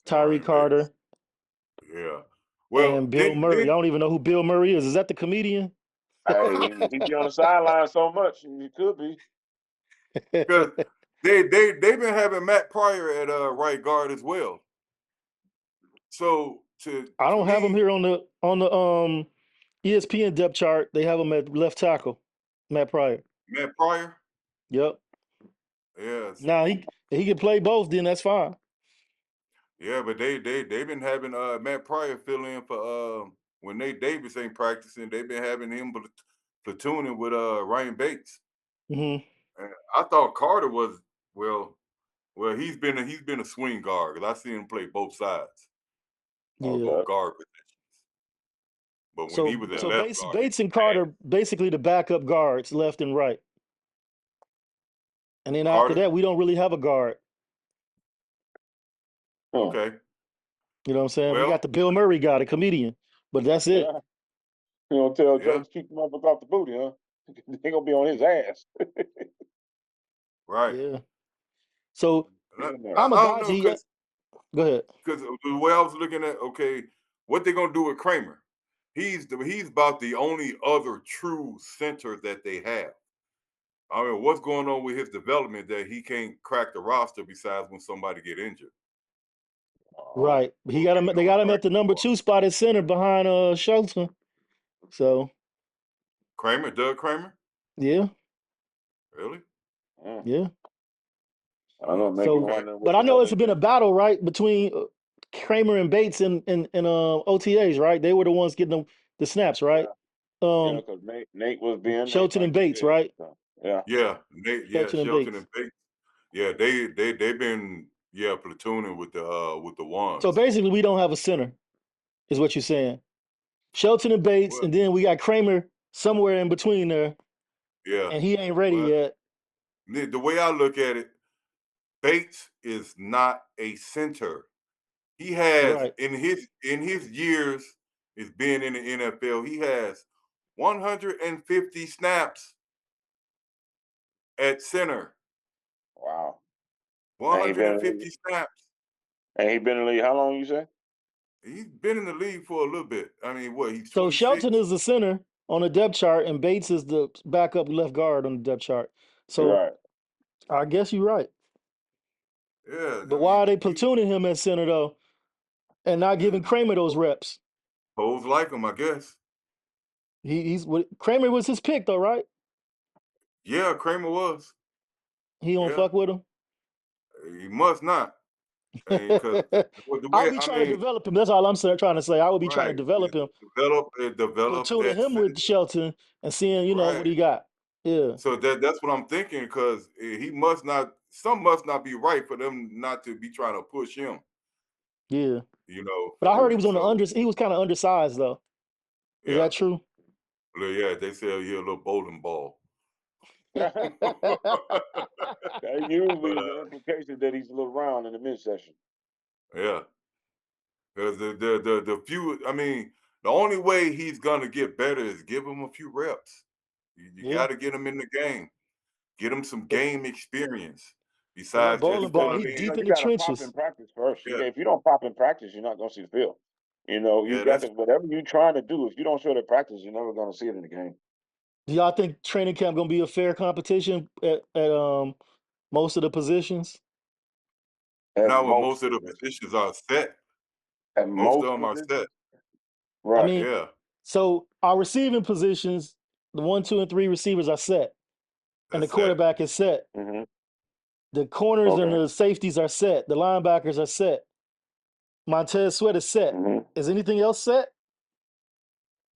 Tyree Ryan Bates. Carter, Yeah. Well, and Bill Murray. I don't even know who Bill Murray is. Is that the comedian? Hey, he be on the sideline so much, he could be. because they've been having Matt Pryor at right guard as well. So I to don't have him me, here on the ESPN depth chart. They have him at left tackle, Matt Pryor. Matt Pryor, Yep. yes, Now he can play both. Then that's fine. yeah, but they've been having Matt Pryor fill in for when Nate Davis ain't practicing. They've been having him platooning with Ryan Bates. Hmm I thought Carter was well. Well, he's been a swing guard because I seen him play both sides, Yeah. both Okay. guard positions. But when he So was at so left Bates guard, he Bates and Carter basically the backup guards left and right. And then after Carter. that, we don't really have a guard. Huh. Okay. You know what I'm saying? We Well, got the Bill Murray guy, the comedian, but that's it. Yeah. You know, tell yeah. Joe to keep the motherfucker off the booty, huh? They gonna be on his ass. Right. Yeah. So And Get in there. I I'm a don't guy. know because Go ahead. the way I was looking at, okay, what they gonna do with Kramer? He's about the only other true center that they have. I mean, what's going on with his development that he can't crack the roster besides when somebody get injured? Right. He What got we him. They doing got him right at the number now? 2 spot at center behind Shelton. So Kramer, Doug Kramer, yeah, really? Mm. yeah. I don't know, make him So, Okay. wonder but what I the know hell it's they been a do. battle, right, between Kramer and Bates in OTAs, right? They were the ones getting the snaps, right? Yeah, Um, because Nate was being Nate, Shelton and like you Bates, said. right? So, yeah. Yeah, Nate, yeah, Shelton and Shelton Bates. and Bates. Yeah, they've been platooning with the So ones. basically, we don't have a center, is what you're saying. Shelton and Bates, Well, and then we got Kramer somewhere in between there, yeah. and he ain't ready Well, yet. the way I look at it, Bates is not a center. He has Right. in his years as being in the NFL, he has 150 snaps at center. Wow. And he been 150 snaps. in the league how long you say? He's been in the league for a little bit. I mean, what, he's So Shelton 26? is the center on the depth chart, and Bates is the backup left guard on the depth chart. So Right. I guess you're right. Yeah, But I why mean, are they he platooning him at center though, and not giving Kramer those reps? Hoes like him, I guess. Kramer was his pick though, right? Yeah, Kramer was. He don't Yeah, fuck with him. he must not. I mean, because the I would way be I trying to mean, develop him. That's all I'm trying to say. I would be trying to right, develop him, develop platooning that him with Shelton, and seeing what right. he got. Yeah, So that's what I'm thinking because he must not. Some must not be right for them not to be trying to push him. yeah. You know. But I heard he was on the So under. He was kind of undersized though. Is yeah, that true? yeah. They say he a little bowling ball. That But usually is the implication that he's a little round in the midsection. yeah, because the few. I mean, the only way he's gonna get better is give him a few reps. You Yeah. got to get him in the game. Get him some game experience But that besides bowling just. ball, I he mean, deep in You the gotta pop trenches. in practice first. yeah, If you don't pop in practice, you're not gonna see the field. You yeah. got to That's whatever you're trying to do, if you don't show that practice, you're never gonna see it in the game. Do y'all think training camp gonna be a fair competition at most of the positions? At not what most most of the positions. positions are set. At Most of most them are positions. set. I Right. mean, Yeah, so our receiving positions, the 1, 2, and 3 receivers are set, and the that's set. quarterback is set. Mm-hmm. The corners and Okay. the safeties are set. The linebackers are set. Montez Sweat is set. Mm-hmm. Is anything else set?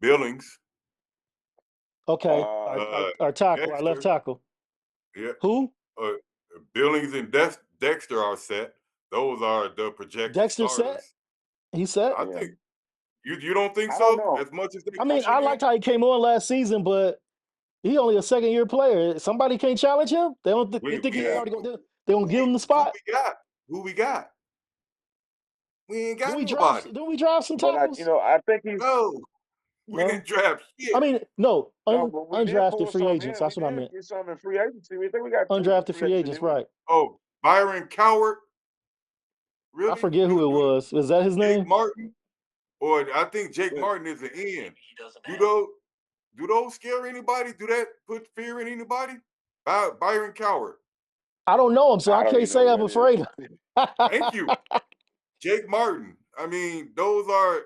Billings, Okay, uh, our tackle, our left Dexter. tackle. Yeah, Who? uh, Billings and Dexter are set. Those are the projected Dexter set? starters. He set? I Yeah. think you don't think I don't so? know. As much as they I mean, pushing I him, liked how he came on last season, but he only a second-year player. Somebody can't challenge him. They don't. They we think he Yeah. already gonna do. They gonna give him the who spot. we got? Who we got? We ain't got nobody. Do we draft some But tackles? I think he's No, we No. didn't draft I shit. mean, no. no, but we did Undrafted pull free some agents. in. We That's what I did meant. get some in free agency. We think we got two in Undrafted free free agency, agents, didn't we? right? Oh, Byron Coward. I Really? forget who it was. Is that his Jake name? Martin? Or I think Jake Yeah. Martin is an end. Do those scare anybody? Do that put fear in anybody? Byron Coward. I don't know him, so I I don't can't even know say who I'm that is. afraid of. Thank you. Jake Martin. I mean, those are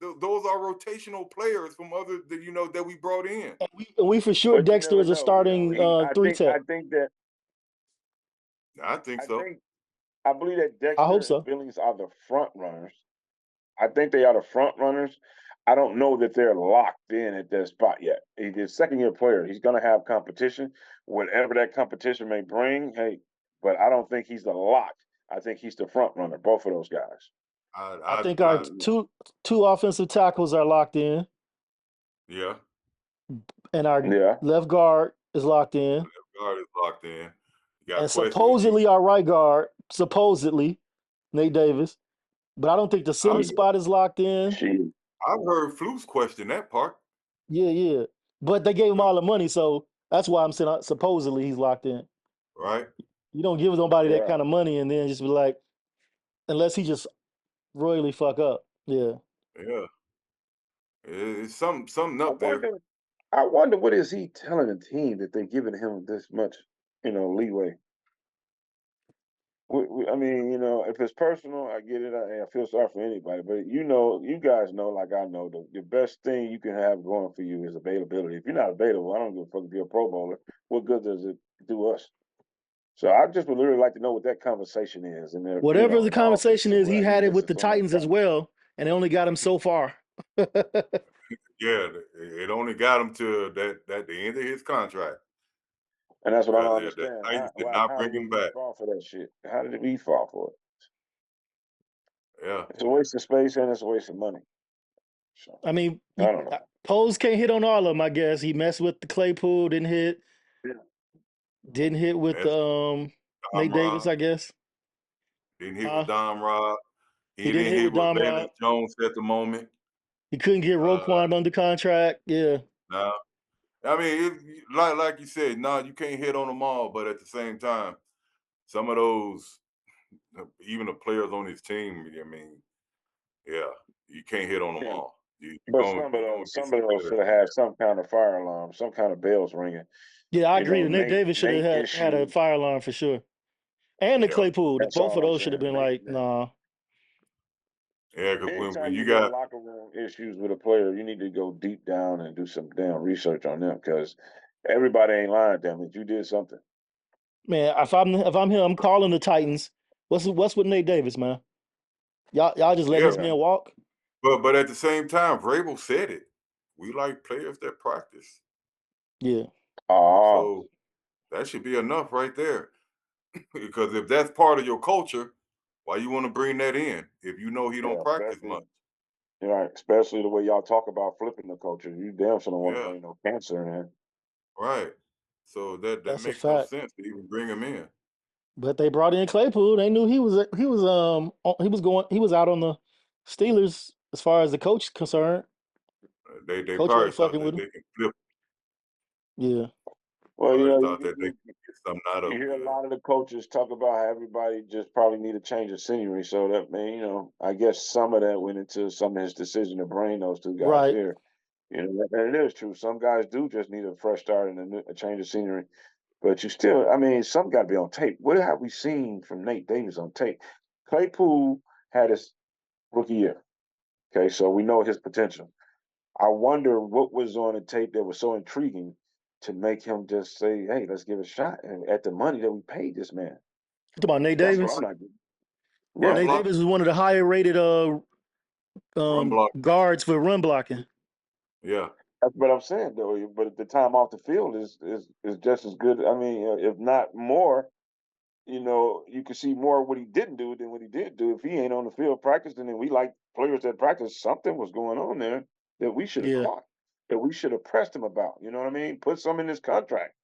rotational players from other that we brought in. And we for sure But you Dexter never is a know, starting three tech. I think that I think so. I believe that I hope Dexter so. and Billings are the front runners. I think they are the front runners. I don't know that they're locked in at that spot yet. He's a second-year player. He's going to have competition, whatever that competition may bring. Hey, but I don't think he's the lock. I think he's the front runner. Both of those guys. I think our I two offensive tackles are locked in, yeah, and our Yeah. left guard is locked in, guard is locked in. You got and questions. supposedly our right guard, supposedly Nate Davis, but I don't think the center spot is locked in. She. I've heard Flus question that part. Yeah, but they gave him all the money, so that's why I'm saying supposedly he's locked in. Right. You don't give somebody that Yeah. kind of money and then just be like, unless he just royally fuck up. Yeah. Yeah. It's something up there. I wonder what is he telling the team that they're giving him this much, leeway. I mean, if it's personal, I get it. I feel sorry for anybody, but you guys know, like I know, the best thing you can have going for you is availability. If you're not available, I don't give a fuck if you're a Pro Bowler. What good does it do us? So I just would literally like to know what that conversation is. And Whatever the conversation is, he had it with the Titans as well, and it only got him so far. Yeah, it only got him to that the end of his contract. And that's what I don't The understand. Titans did not bring him back. Fall for that shit. How did we fall for it? Yeah. It's a waste of space and it's a waste of money. So, I mean, I don't know. Pose can't hit on all of them, I guess. He messed with the Claypool, didn't hit. Yeah. Didn't hit with Nate Davis, I guess. Didn't hit with Dom Rob. He didn't hit with Dom Landon Rob. Jones at the moment. He couldn't get Roquan under contract. Yeah. No. I mean, like you said, no, you can't hit on them all, but at the same time, some of those, even the players on his team, I mean, yeah, you can't hit on them all. But some of those should have had some kind of fire alarm, some kind of bells ringing. Yeah, I agree. Nate Davis should have had a fire alarm for sure. And the Claypool, both of those should have been like, nah. Yeah, because when you got locker room issues with a player, you need to go deep down and do some damn research on them because everybody ain't lying. Damn it, you did something. Man, if I'm him, I'm calling the Titans. What's with Nate Davis, man? Y'all just let this man walk. But at the same time, Vrabel said it. We like players that practice. Yeah. So that should be enough right there. Because if that's part of your culture, why you want to bring that in if you know he don't practice much? Right, especially the way y'all talk about flipping the culture. You damn sure don't want to bring no cancer in there. Right. So that makes no sense to even bring him in. But they brought in Claypool. They knew he was out on the Steelers as far as the coach is concerned. They probably thought that they can flip. Yeah. Well, thought that they could get something out of you hear a lot of the coaches talk about how everybody just probably need a change of scenery. So that I guess some of that went into some of his decision to bring those two guys here. And it is true. Some guys do just need a fresh start and a change of scenery. But you still, some got to be on tape. What have we seen from Nate Davis on tape? Claypool had his rookie year. Okay, so we know his potential. I wonder what was on the tape that was so intriguing to make him just say, "Hey, let's give it a shot." And at the money that we paid this man. You talking about Nate Davis? Yeah, Nate Davis is one of the higher rated guards for run blocking. Yeah. That's what I'm saying, though. But at the time off the field is just as good. If not more, you can see more of what he didn't do than what he did do. If he ain't on the field practicing, and we like players that practice, something was going on there that we should have caught, that we should have pressed him about. You know what I mean? Put some in his contract.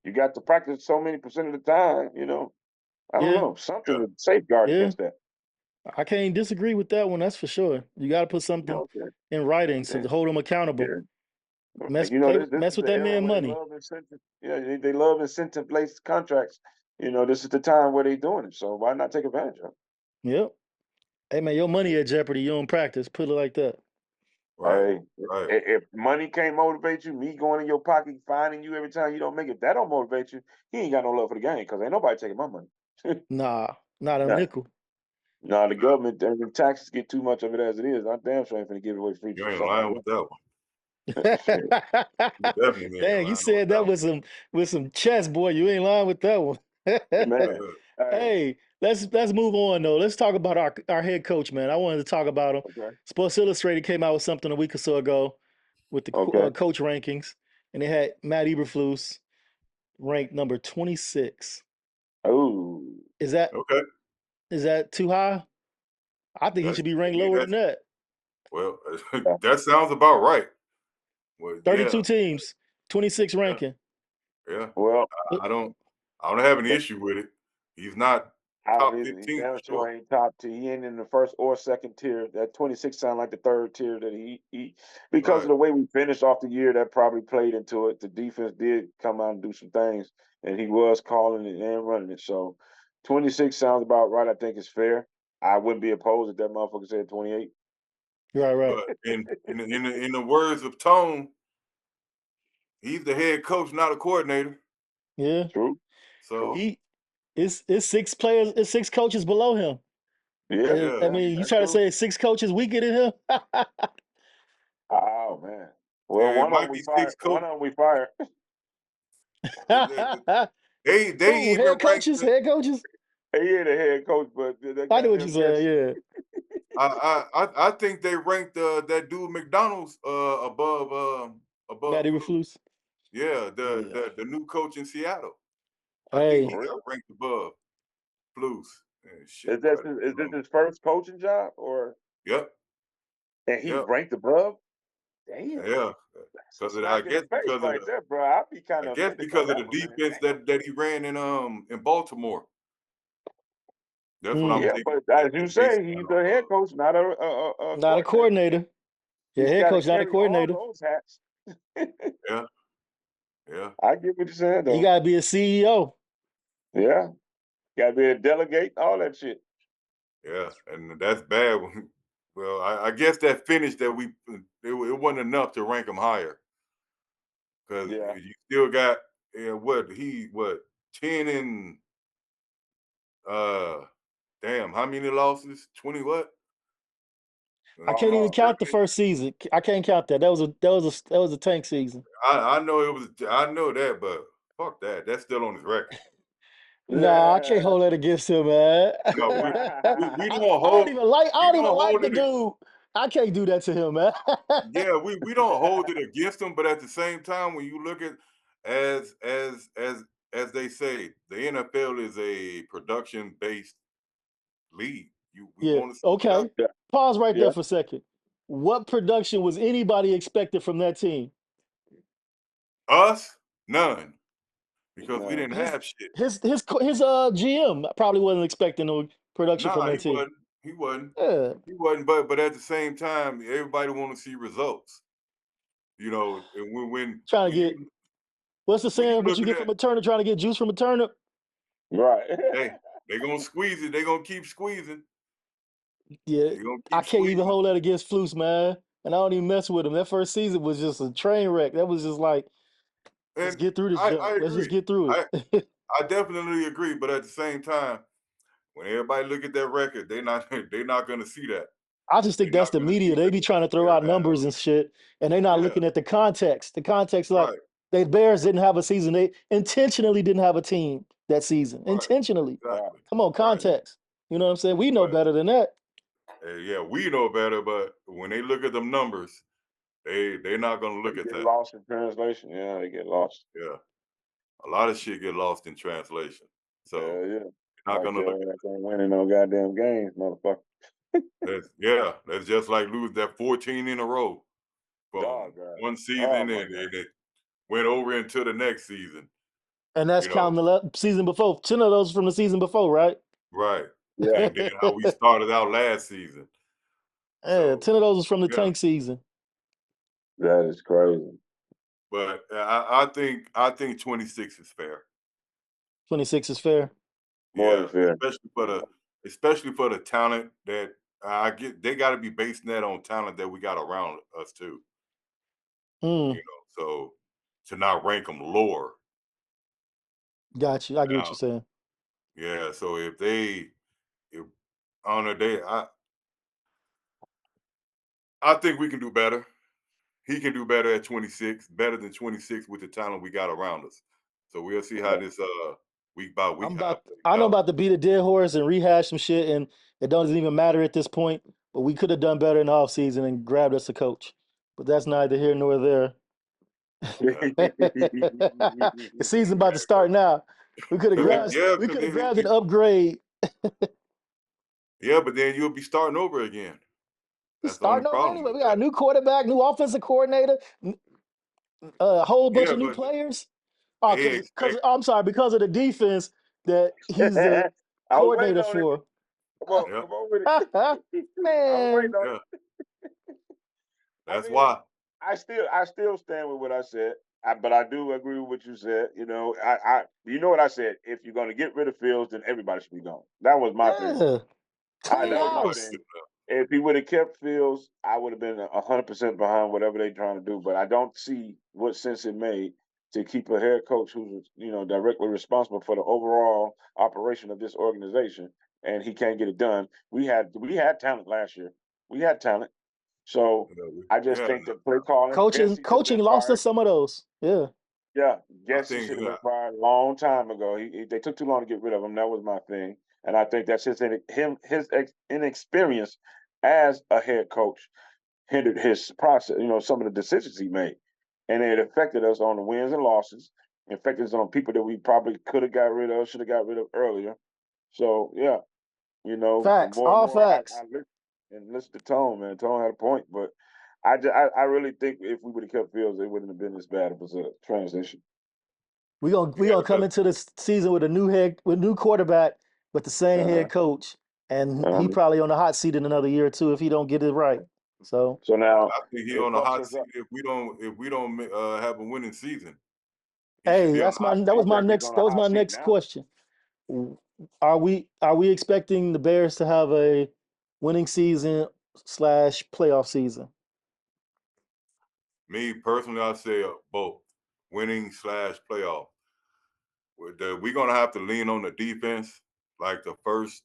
You got to practice so many % of the time. I don't know, something to safeguard against that. I can't disagree with that one. That's for sure. You got to put something in writing to hold him accountable. Mess with that man money. They love incentive-based contracts. This is the time where they're doing it. So why not take advantage of it? Yep. Hey man, your money at jeopardy. You don't practice. Put it like that. Right. If money can't motivate you, me going in your pocket, finding you every time you don't make it, that don't motivate you. He ain't got no love for the game because ain't nobody taking my money. Nah, not a nickel. Nah, the government and the taxes get too much of it as it is. I'm damn sure I ain't finna give it away free. You ain't lying with that one. Dang, you said that with some chest, boy. You ain't lying with that one. Man, Hey, let's move on though. Let's talk about our head coach, man. I wanted to talk about him. Okay. Sports Illustrated came out with something a week or so ago with the Okay. coach rankings, and they had Matt Eberflus ranked number 26. Oh, Is that Okay. is that too high? I think he That's should be I ranked mean lower than that's that. well yeah. that sounds about right. Well, 32 teams, 26 yeah, ranking. yeah. Well, Look, I don't have any issue with it. He's not I don't top either. He 15 damn for sure sure. ain't top tier. He ain't in the first or second tier. That 26 sound like the third tier that he because of Right. the way we finished off the year, that probably played into it. The defense did come out and do some things, and he was calling it and running it. So 26 sounds about right. I think it's fair. I wouldn't be opposed if that motherfucker said 28. right. But in the words of Tone, he's the head coach, not a coordinator. Yeah. True. So True. He it's 6 players, it's 6 coaches below him. Yeah. And, I Yeah. mean, you That's try to true. say 6 coaches weaker than him? Oh man. Well, it one of them might we be fired. six One coach. of them we fired. They Who? even Head ranked. coaches? Head coaches? He ain't a head coach, but that I know what you're goddamn saying. yes. Yeah. I think they ranked that dude McDonald's above Matt Flus. Eberflus. Yeah, Yeah. the new coach in Seattle. I think Hey, he For got real? ranked above Flus. And Is shit, this boy. is this his first coaching job, or Yep, and he's yep, ranked above? Damn, yeah. that's a Because smack in the face right there, bro. I'd be kind I of guess offended by because of the that one, man. defense Damn. that he ran in Baltimore. That's what I'm mm, Yeah, thinking. but That as they you based say, that he's off a head of. coach, not a not a coordinator. coordinator. Yeah, He's head got to coach, not a carry all coordinator. those hats. Yeah, yeah, I get what you're saying, He though. got to be a CEO. Yeah, got to be a delegate, all that shit. yeah, and that's bad. Well, I guess that finish that it wasn't enough to rank him higher because Yeah. you still got what 10 and uh damn how many losses 20 what I can't even almost Oh, count the first season. I can't count that. That was a tank season. I know it was I know that but fuck that that's still on his record. Nah, I can't hold that against him, man. No, we don't I don't hold even like. I we don't even don't like hold the it. dude. I can't do that to him, man. Yeah, we don't hold it against them, but at the same time, when you look at as as they say, the NFL is a production based league. We Yeah. want to see Okay. production. yeah, Pause right yeah. there for a second. What production was anybody expected from that team? Us, none, because we No. didn't His have shit. his GM probably wasn't expecting no production from Nah, that team. He wasn't. Yeah. He wasn't. But at the same time, everybody want to see results. You know, and Trying to get what's the when you saying? What you looking get at from a turnip? Trying to get juice from a turnip? Right. hey, they gonna squeeze it. They gonna keep squeezing. Yeah. They gonna I keep can't even squeezing. hold that against Flus, man. And I don't even mess with him. That first season was just a train wreck. That was just like, let's And get through this I junk. Let's just agree. get through I it. I definitely agree, but at the same time, when everybody look at that record, they not gonna see that. I just They're think that's not the gonna media. see They what be trying to throw yeah, out numbers and shit, and they're not yeah, looking at the context. The context, like right, the Bears didn't have a season. They intentionally didn't have a team that season. right, Intentionally. Right. exactly, Come on, right. context. You know what I'm saying? We know But better than that. yeah, we know better. But when they look at them numbers, they're not gonna They look at get that. lost in translation. Yeah, they get lost. Yeah, a lot of shit get lost in translation, so Yeah, yeah. they're not Like gonna look your at ass ain't winning no goddamn games, motherfucker. that. That's just like lose that 14 in a row Dog, from God. one Oh season my God. and it went over into the next season. And that's You know, counting the season before. 10 of those from the season before, right? right. Yeah. And then how we started out last season. Yeah, So 10 of those was from the yeah, tank season. That is crazy. but I think 26 is fair. 26 is fair. More than Yeah, fair. especially for the talent that I get. They got to be basing that on talent that we got around us too. You Mm, know, so to not rank them lower. got you. I get what Now, you're saying. yeah. So if on a day, I think we can do better. He can do better at 26, better than 26 with the talent we got around us. So we'll see how Okay. this week by week. I know about to beat a dead horse and rehash some shit, and it doesn't even matter at this point. But we could have done better in the offseason and grabbed us a coach. But that's neither here nor there. The season about to start now. We could have grabbed an upgrade. Yeah, but then you'll be starting over again. That's the only Starting over problem. anyway. We got a new quarterback, new offensive coordinator, a whole bunch of new players. Oh, I'm sorry, because of the defense that he's the coordinator for. Come on with it. Man. That's why. I still stand with what I said. But I do agree with what you said. You know, you know what I said. If you're going to get rid of Fields, then everybody should be gone. That was my thing. Clean house. If he would have kept Fields, I would have been 100% behind whatever they're trying to do. But I don't see what sense it made to keep a head coach who's directly responsible for the overall operation of this organization, and he can't get it done. We had talent last year. We had talent. So I just think that play calling, coaching lost us some of those. Yeah. Yeah, Gessie should have been fired a long time ago. They took too long to get rid of him. That was my thing, and I think that's his inexperience as a head coach hindered his process. Some of the decisions he made, and it affected us on the wins and losses. It affected us on people that we probably could have got rid of, should have got rid of earlier. So yeah, facts, all facts. And listen to Tone, man. Tone had a point, but I really think if we would have kept Fields, it wouldn't have been as bad of a transition. We gonna come into this season with a new quarterback, with the same head coach, and he probably on the hot seat in another year or two if he don't get it right. So now I think he on the hot seat if we don't have a winning season. Hey, that was my next question. Are we expecting the Bears to have a winning season / playoff season? Me personally, I say both winning / playoff. We're gonna have to lean on the defense, like the first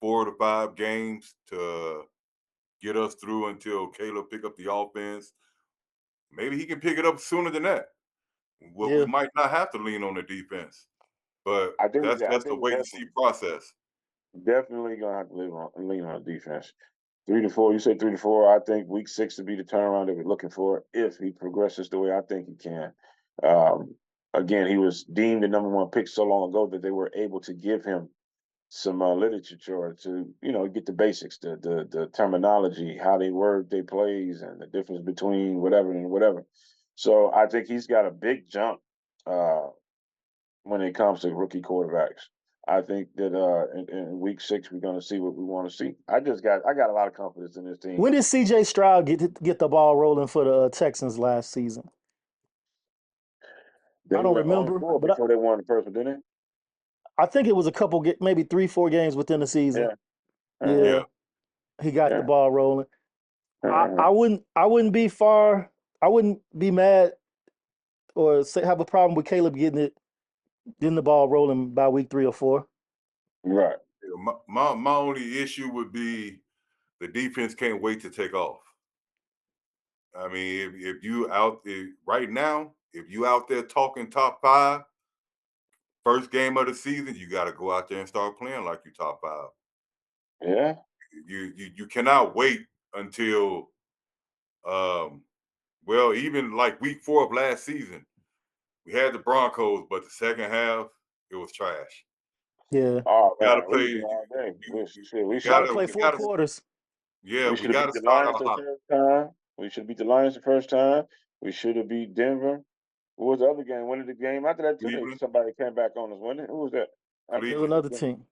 4 to 5 games, to get us through until Caleb pick up the offense. Maybe he can pick it up sooner than that. We might not have to lean on the defense, but that's the wait and see process. Definitely gonna have to lean on the defense. 3 to 4. You said 3 to 4. I think week 6 to be the turnaround that we're looking for if he progresses the way I think he can. Again, he was deemed the number 1 pick so long ago that they were able to give him some literature to get the basics, the terminology, how they word their plays, and the difference between whatever and whatever. So I think he's got a big jump when it comes to rookie quarterbacks. I think that in week 6 we're going to see what we want to see. I got a lot of confidence in this team. When did C.J. Stroud get the ball rolling for the Texans last season? I don't remember. Before they won the first one, didn't they? I think it was a couple, maybe 3-4 games within the season. Yeah. He got the ball rolling. I wouldn't be mad or have a problem with Caleb getting the ball rolling by week 3 or 4. Right. My only issue would be the defense can't wait to take off. I mean, if you right now, if you out there talking top 5, first game of the season, you got to go out there and start playing like you top 5. Yeah. You cannot wait until even like week 4 of last season, we had the Broncos, but the second half it was trash. Yeah. Oh, you gotta play. We gotta play 4 quarters. Yeah, we gotta start out hot. We should have beat the Lions the first time. We should have beat Denver. What was the other game? When did the game after that? Today, somebody came back on us, wasn't it? Who was that? It was another team.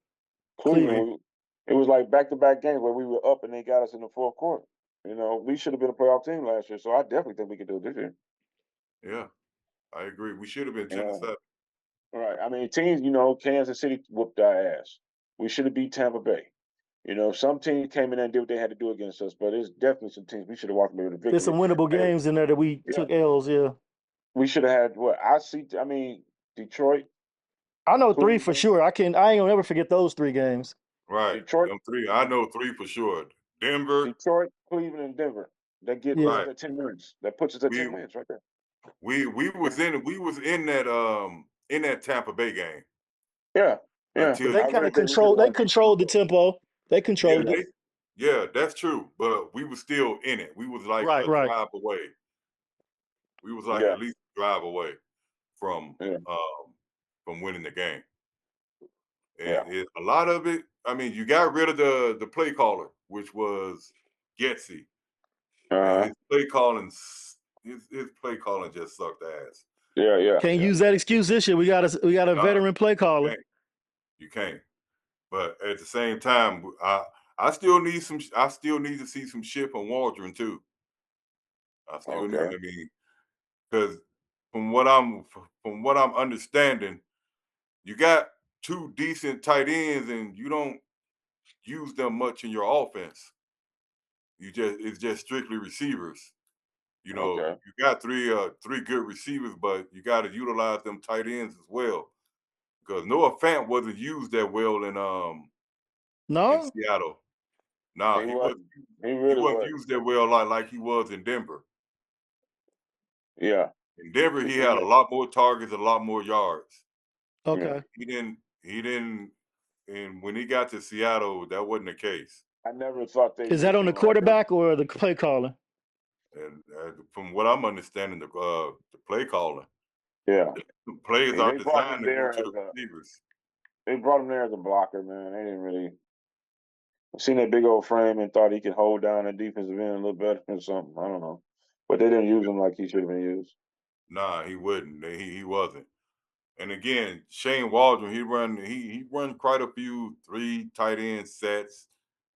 Cleveland. It was like back-to-back games where we were up and they got us in the 4th quarter. We should have been a playoff team last year, so I definitely think we can do it this year. Yeah, I agree. We should have been 10-7. Right. I mean, teams, Kansas City whooped our ass. We should have beat Tampa Bay. Some teams came in there and did what they had to do against us, but there's definitely some teams we should have walked away with a victory. There's some winnable games in there that we took L's, We should have had Detroit. I know 3 for sure. I ain't gonna never forget those 3 games. Right. Detroit. Them 3. I know 3 for sure. Denver. Detroit, Cleveland, and Denver. That gets us at 10 wins. That puts us at 10 wins right there. We was in that Tampa Bay game. Yeah, yeah. But until they I you kind of read that he could control. They run. controlled the tempo. They yeah, controlled it. that's true. But we were still in it. We was like Right, a right. drive away. We was like Yeah, at least a drive away from yeah, winning the game. yeah. And a lot of it, I mean, you got rid of the play caller, which was Getsy. And Uh-huh. his play calling just sucked ass. Yeah, yeah, Can't yeah. use that excuse this year. We got a Nah, veteran play caller. can't. You can't. But at the same time, I still need to see some shit from Waldron too. I still need. Okay. I mean, because from what I'm understanding, you got two decent tight ends, and you don't use them much in your offense. It's just strictly receivers. Okay. You got three good receivers, but you got to utilize them tight ends as well. Because Noah Fant wasn't used that well in No, Seattle. No, He he wasn't. wasn't. He He really wasn't wasn't. used that well like he was in Denver. Yeah. In Denver, he had Yeah. a lot more targets, a lot more yards. Yeah. okay. He didn't. And when he got to Seattle, that wasn't the case. I never thought they Is that used on the him like that. quarterback or the play caller? And from what I'm understanding, the play calling, Yeah. the plays They are brought him designed to go there to as the a receivers. blocker, man. They didn't really seen that big old frame and thought he could hold down a defensive end a little better or something. I don't know. But they didn't use him like he should have been used. Nah, he wouldn't. He wasn't. And again, Shane Waldron, he run quite a few 3 tight end sets,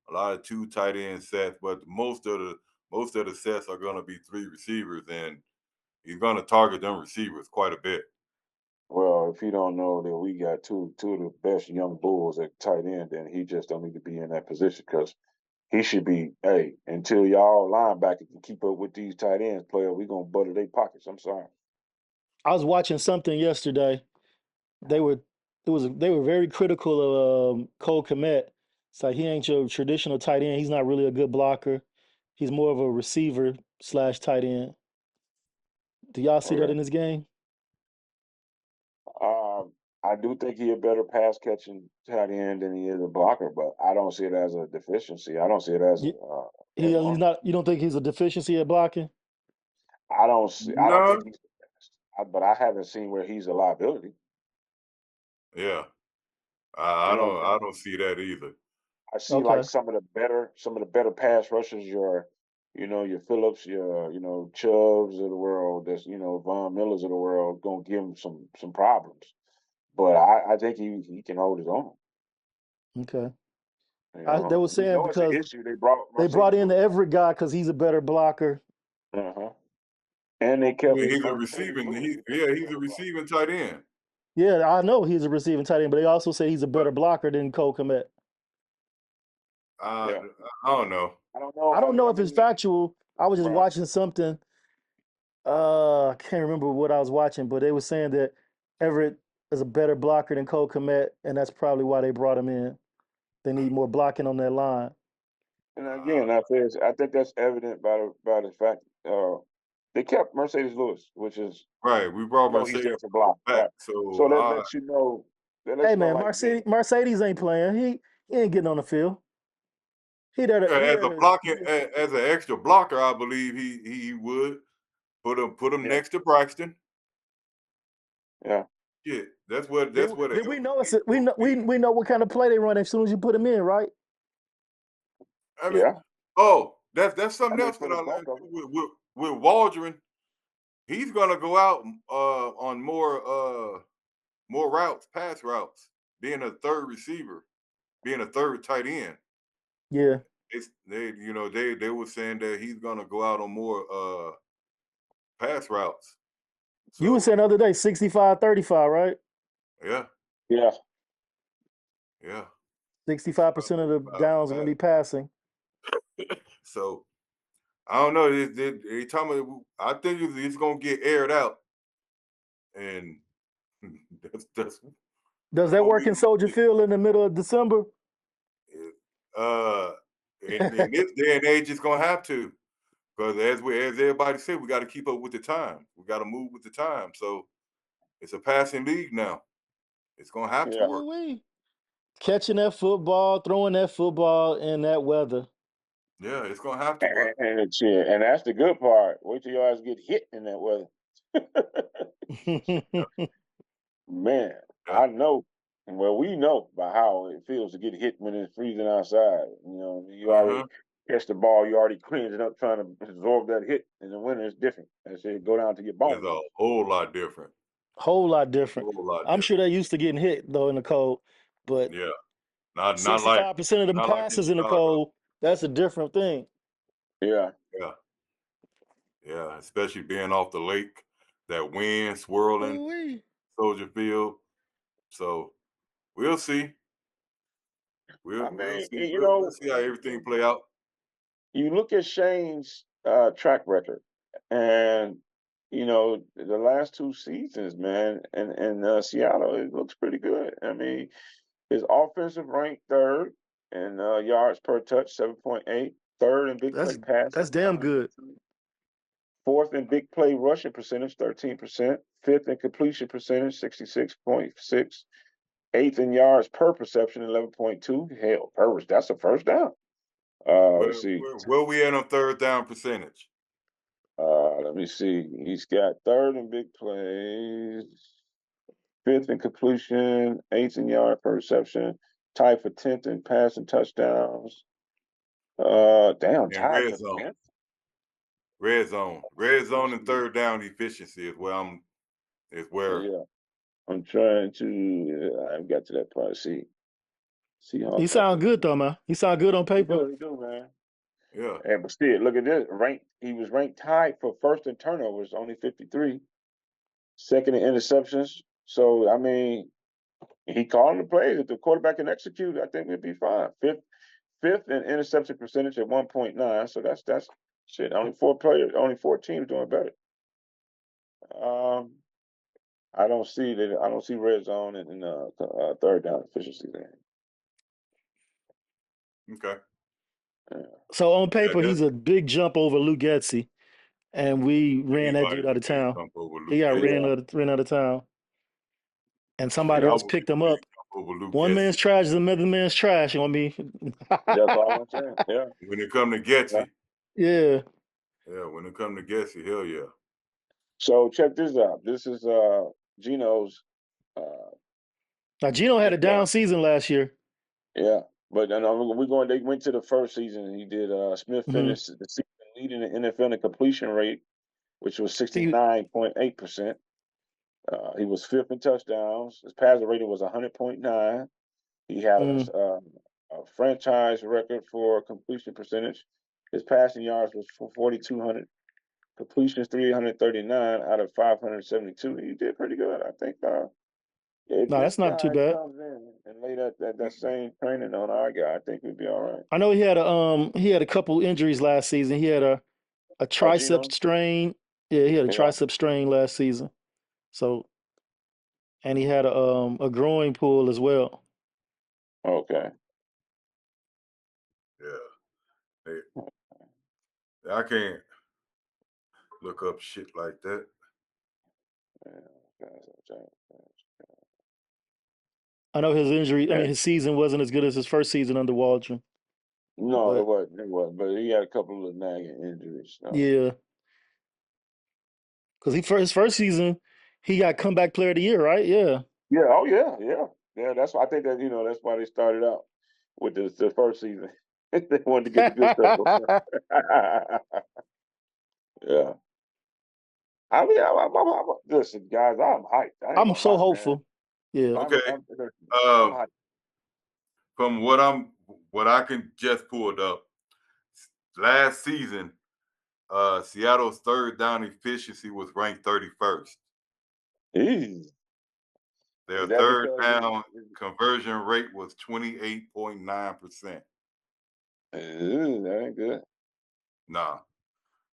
a lot of 2 tight end sets, but most of the sets are gonna be 3 receivers, and he's gonna target them receivers quite a bit. Well, if you don't know that we got two of the best young bulls at tight end, then he just don't need to be in that position because he should be, hey, until y'all linebacker can keep up with these tight ends player, we gonna butter their pockets. I'm sorry. I was watching something yesterday. They were they were very critical of Cole Kmet. It's like he ain't your traditional tight end. He's not really a good blocker. He's more of a receiver slash tight end. Do y'all see that Okay. in this game? I do think he a better pass catching tight end than he is a blocker, but I don't see it as a deficiency. I don't see it as He, as he's one. not. You don't think he's a deficiency at blocking? I don't think No, he's the best. But I haven't seen where he's a liability. yeah. I You I know what don't I'm I saying? don't see that either. I see like Okay. some of the better pass rushers, your Phillips, Chubbs of the world, that's Von Millers of the world gonna give him some problems. But I think he can hold his own. Okay. They were We saying know it's an because issue. They brought they brought Mercedes in the Lewis. Everett guy because he's a better blocker. Uh-huh. And they kept And he's a Mercedes receiving Lewis he as yeah, a he's a better blocker. receiving tight end. Yeah, I know he's a receiving tight end, but they also say he's a But better blocker than Cole Kmet. I Yeah. I don't know. I don't know. I don't know I if it's mean, factual. I was just right. watching something. I can't remember what I was watching, but they were saying that Everett is a better blocker than Cole Kmet, and that's probably why they brought him in. They need more blocking on that line. And Uh, again, I think that's evident by the fact they kept Mercedes Lewis, which is right. We brought he's Mercedes there to block, back. right? So So that lets you know. That lets Hey you know, man, like, man, Mercedes ain't playing. He ain't getting on the field. He as there a to blocking as an extra blocker, I believe he would put him yeah, next to Braxton. yeah, Shit, did, that's what a did we know healthy it's a, we supposed know to be. we know what kind of play they run as soon as you put him in, right? I mean, yeah. that's something And they else that put I a learned bulk of too them. with Waldron. He's gonna go out on more routes, pass routes, being a third receiver, being a third tight end. Yeah. They were saying that he's gonna go out on more pass routes. You were So saying the other day 65-35, right? yeah, Yeah, yeah. 65% of the downs are gonna be passing. So I don't know. They talking about, I think it's gonna get aired out, and that's Does that what work we in gonna Soldier get. Field in the middle of December? Uh, in this day and age, it's gonna have to, because as everybody said, we got to keep up with the time. We got to move with the time. So it's a passing league now. It's gonna have to Yeah. work. Ooh-wee. Catching that football, throwing that football in that weather. Yeah, it's gonna have to work. And that's the good part. Wait till your ass get hit in that weather. Man, Yeah. I know. Well, we know by how it feels to get hit when it's freezing outside. You know, you already catch the ball, you already cleansing up, trying to absorb that hit. In the winter, it's different. That shit go down to your It's bones. a whole lot different. Whole lot different. Whole lot I'm different. sure they're used to getting hit though in the cold, but Yeah. Not like 65% of them not like in passes in the Chicago. cold, that's a different thing. Yeah. Yeah. Yeah. Especially being off the lake, that wind swirling Ooh-wee. Soldier Field. So we'll see. We'll I mean, see. We'll see how everything play out. you look at Shane's track record, and the last 2 seasons, man, in Seattle, it looks pretty good. I mean, his offensive ranked third in yards per touch, 7.8, third in big play That's passing, damn good. fourth in big play rushing percentage, 13%, fifth in completion percentage, 66.6, eighth in yards per reception, 11.2. Hell, that's a first down. Let's see. Where we at on third down percentage? Let me see. He's got third in big plays, fifth in completion, eighth in yard per reception, tied for 10th in passing touchdowns. And Tied red for zone. 10th. Red zone and third down efficiency is where Yeah, I'm trying to. I got to that part. See how He sound good though, man. He sound good on paper. he do, man. Yeah. And but still, look at this. He was ranked tied for first in turnovers, only 53. Second in interceptions. So I mean, he called the plays. If the quarterback can execute, I think we'd be fine. Fifth in interception percentage at 1.9. So that's shit. Only four teams doing better. I don't see red zone and third down efficiency there. Okay. Yeah. So on paper, that's- he's a big jump over Luke Getzey, and we ran that dude Anybody's out of a big town. jump over Luke He got Getzey. ran out of town, and Shit, somebody I else would picked be a him big up. jump over Luke One man's Getzey. trash is another man's trash. You know what I mean? That's all I'm saying. Yeah. When it come to Getzey. Yeah. Yeah, when it come to Getzey, hell yeah. So check this out. This is Geno's. Now Gino had a down season last year. Yeah, but they went to the first season. He did. Smith finished the season leading the NFL in completion rate, which was 69.8%. He was fifth in touchdowns. His passer rating was 100.9. He had a franchise record for completion percentage. His passing yards was 4,200. Completions 339 out of 572. He did pretty good, I think. If No, this that's not too guy bad. comes in and lay that same training on our guy, I think we'd be all right. I know he had a couple injuries last season. He had a Gino? tricep strain. Yeah, he had a Yeah. tricep strain last season. So, and he had a groin pull as well. Okay. Yeah. Hey, I can't look up shit like that. I know his injury. I mean, his season wasn't as good as his first season under Waldron. No, But- it wasn't. But he had a couple of nagging injuries. So. Yeah, because his first season, he got comeback player of the year, right? Yeah. Yeah. Oh yeah. That's why I think that that's why they started out with the first season. They wanted to get the good stuff. Yeah. I mean, listen, guys. I'm hyped. I'm so hopeful. Man. Yeah. Okay. I'm hyped. From what I can just pulled up, last season, Seattle's third down efficiency was ranked 31st. Easy. Their third down conversion rate was 28.9%. That ain't good. Nah,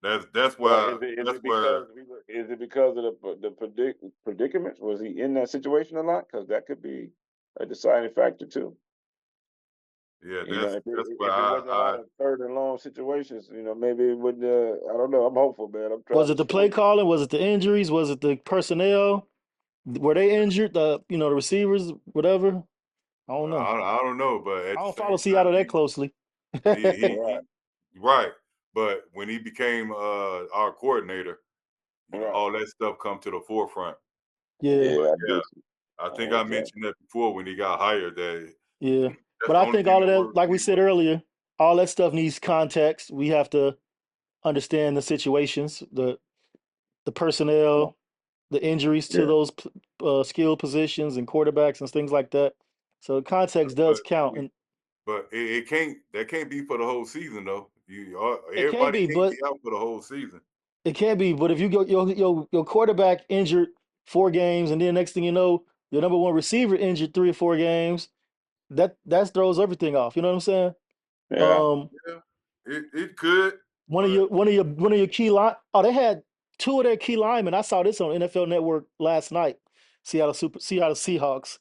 that's why. Is it because of the predicaments? Was he in that situation a lot? Because that could be a deciding factor too. Yeah, If it why wasn't a lot of third and long situations, maybe it would. I don't know. I'm hopeful, man. I'm trying. Was it the play calling? Was it the injuries? Was it the personnel? Were they injured? The receivers, whatever. I don't know. I don't know, but I at the don't follow same Seattle time, that closely. he Right. right. But when he became our coordinator, Right. all that stuff come to the forefront. Yeah, Yeah, I get you. I think I Okay. mentioned that before when he got hired. yeah. That's But the I only think thing all of that that, worked like for we me. said earlier, all that stuff needs context. We have to understand the situations, the personnel, the injuries to Yeah. those skilled positions and quarterbacks and things like that. So context does But count, and it can't. That can't be for the whole season though. it can Everybody be, can't but be out for the whole season. it can be. But if you go your quarterback injured 4 games, and then next thing you know, your number one receiver injured 3 or 4 games, that throws everything off. You know what I'm saying? Yeah. Um, Yeah, it could, one of but your key line. Oh, they had 2 of their key linemen. I saw this on NFL Network last night. Seattle Seahawks.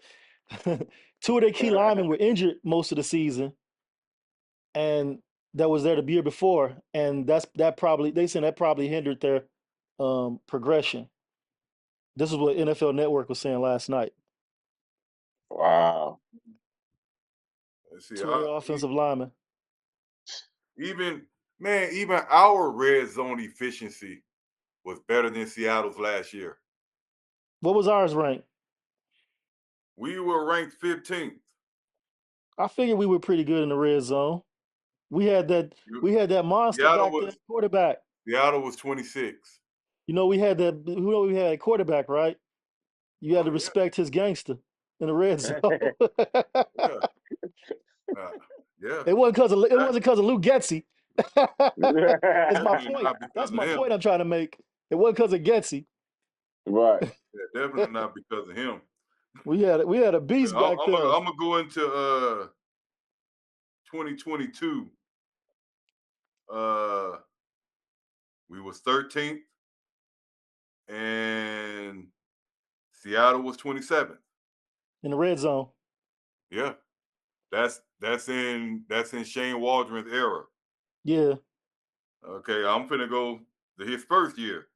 2 of their key linemen were injured most of the season, and that was there the year before, and that probably they said that probably hindered their progression. This is what NFL Network was saying last night. Wow. let's see. 2 of their offensive linemen. Even even our red zone efficiency was better than Seattle's last year. What was ours ranked? We were ranked 15th. I figured we were pretty good in the red zone. We had that You- we had that monster Seattle back there, was quarterback. Seattle was 26. We had that. We had a quarterback, right? You had Oh to yeah, respect his gangster in the red zone. yeah, uh, yeah. It wasn't because of Luke Getzey. It's my Definitely point. not because That's of my him. point I'm trying to make. It wasn't because of Getzey. Right. Yeah, definitely not because of him. We had a beast back there. I'm gonna go into 2022. Uh, we was 13th, and Seattle was 27th. In the red zone. Yeah, that's in Shane Waldron's era. Yeah. Okay, I'm finna go to his first year.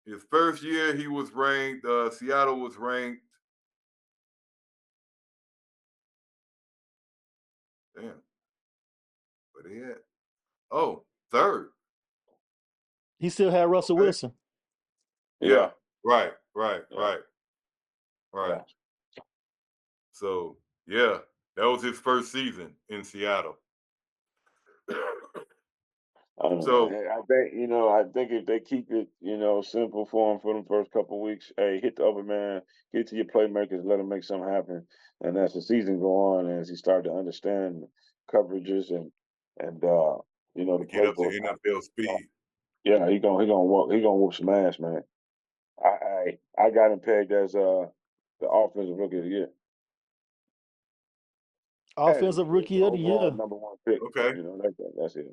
His first year, he was ranked. Seattle was ranked. Damn, but he had third. He still had Russell Okay. Wilson. Yeah. Yeah. Right. Yeah. Right. Yeah. So yeah, that was his first season in Seattle. So I think I think if they keep it simple for him for the first couple of weeks, hey, hit the other man, get to your playmakers, let him make something happen, and as the season go on, as he start to understand coverages and the get up to playbook, NFL speed. yeah, he gonna whoop some ass, man. I got him pegged as the offensive rookie of the year and Offensive the rookie of the overall year. number 1 pick. Okay, That's it.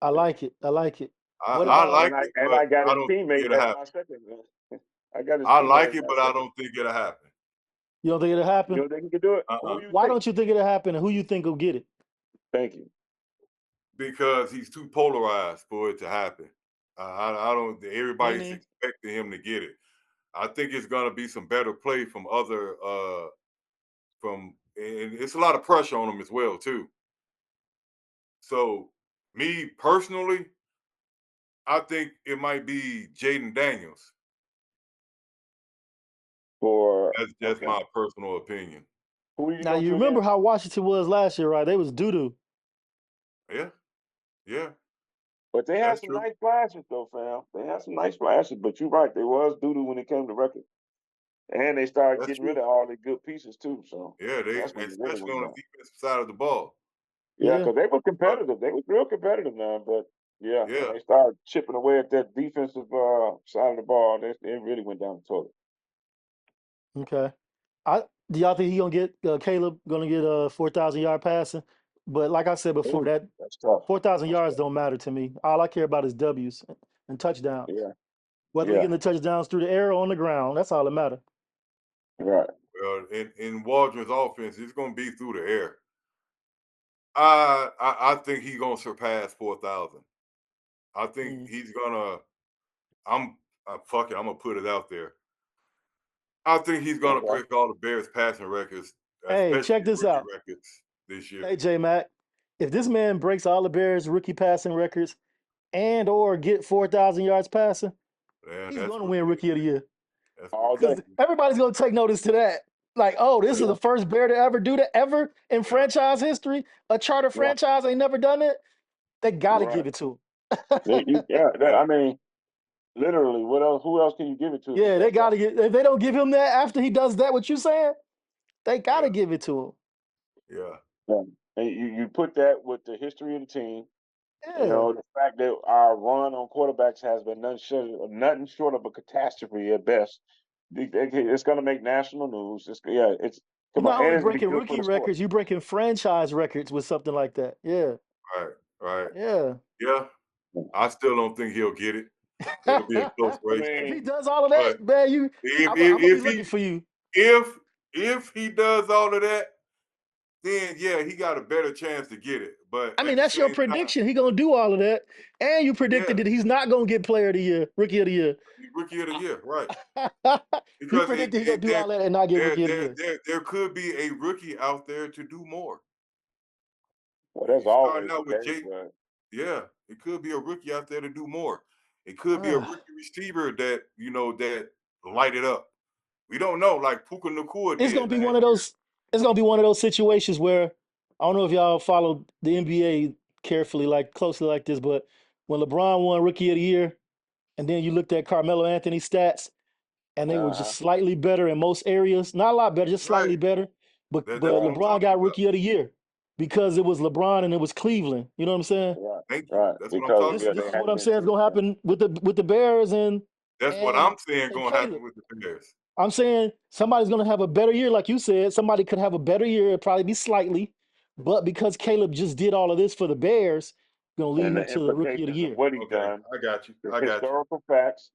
I Yeah. like it. I like it. What I about like And I it, and but I got I his don't think teammate it'll as happen. my second. I got his I teammate like as it, my but I second. don't think it'll happen. you don't think it'll You happen? don't think he can do it? Who Uh-uh. you Why think? don't you think it'll happen, and who you think will get it? Thank you. Because he's too polarized for it to happen. I don't. Everybody's Meaning, expecting him to get it. I think it's gonna be some better play from other and it's a lot of pressure on him as well too. So me personally, I think it might be Jaden Daniels. For That's okay. my personal opinion. Who are you now going you to remember again? how Washington was last year, right? They was doo doo. Yeah, yeah, But they had that's some true. nice flashes though, fam. They had some nice flashes, but you're right, they was doo doo when it came to record. And they started That's getting true. rid of all the good pieces too. So Yeah, they that's when it really especially went on down. the defensive side of the ball. Yeah, Yeah. because they were But competitive. They was real competitive now. But yeah, when yeah, they started chipping away at that defensive side of the ball, it really went down the toilet. Okay. I do y'all think he gonna get Caleb gonna get a 4,000 yard passing? But like I said before, Ooh, that that's tough. 4,000 That's yards tough. don't matter to me. All I care about is W's and touchdowns. Yeah, Whether we yeah, getting the touchdowns through the air or on the ground, that's all that matters. right. well, in Waldron's offense, it's going to be through the air. I think he's going to surpass 4,000. I think Mm. he's gonna. I'm fuck it. I'm gonna put it out there. I think he's gonna Okay. break all the Bears passing records, Hey, especially check this rookie out. records this year. Hey, J Mac, if this man breaks all the Bears rookie passing records and or get 4,000 yards passing, Yeah, he's that's going to rookie win of the Rookie of the year. Year. That's All rookie of day. Because the year. everybody's going to take notice to that. Like, oh, this is Yeah. the first Bear to ever do that ever in Yeah. franchise history. A charter Yeah. franchise ain't never done it. They got to Right. give it to him. I mean, literally, what else? Who else can you give it to? Yeah, they Besides got that? to get. If they don't give him that after he does that, what you saying? They got to Yeah. give it to him. Yeah. Yeah. And you put that with the history of the team. You Yeah. know, the fact that our run on quarterbacks has been nothing short of a catastrophe at best. It's going to make national news. It's You're come not on, and only it's gonna be breaking good for rookie the sport. records, you're breaking franchise records with something like that. Yeah. Right. Right. Yeah. Yeah. I still don't think he'll get it. It'll be a close I race. If he mean, does all of But that, man, I'm gonna be looking for you. if he does all of that, then yeah, he got a better chance to get it. But I mean, at the that's your same time, prediction. He gonna do all of that, and you predicted yeah, that he's not gonna get Player of the Year, Rookie of the Year. rookie of the year, right? You Because predicted he gonna do all that and not get Rookie of the Year. there could be a rookie out there to do more. well, If that's you starting always the out with case, Jake, but yeah, it could be a rookie out there to do more. It could be a Ah, rookie receiver that that light it up. We don't know, like Puka Nakua it's gonna did be last one of year. those. It's gonna be one of those situations where I don't know if y'all follow the NBA carefully, like closely like this, but when LeBron won Rookie of the Year, and then you looked at Carmelo Anthony's stats, and they were uh-huh. just slightly better in most areas. Not a lot better, just Right. slightly better. But That's what I'm LeBron talking got about. Rookie of the Year because it was LeBron and it was Cleveland. You know what I'm saying? Right, Thank you. right. That's what I'm Because talking This yeah, this they is about. what hadn't I'm been saying is through. gonna Yeah. happen with the Bears That's what and I'm saying and gonna Caleb. happen with the Bears. I'm saying somebody's gonna have a better year, like you said. Somebody could have a better year, it'd probably be slightly, but because Caleb just did all of this for the Bears, gonna lead And him the to the Rookie of the implications of Year. what he Okay, done, I got you. the I got you.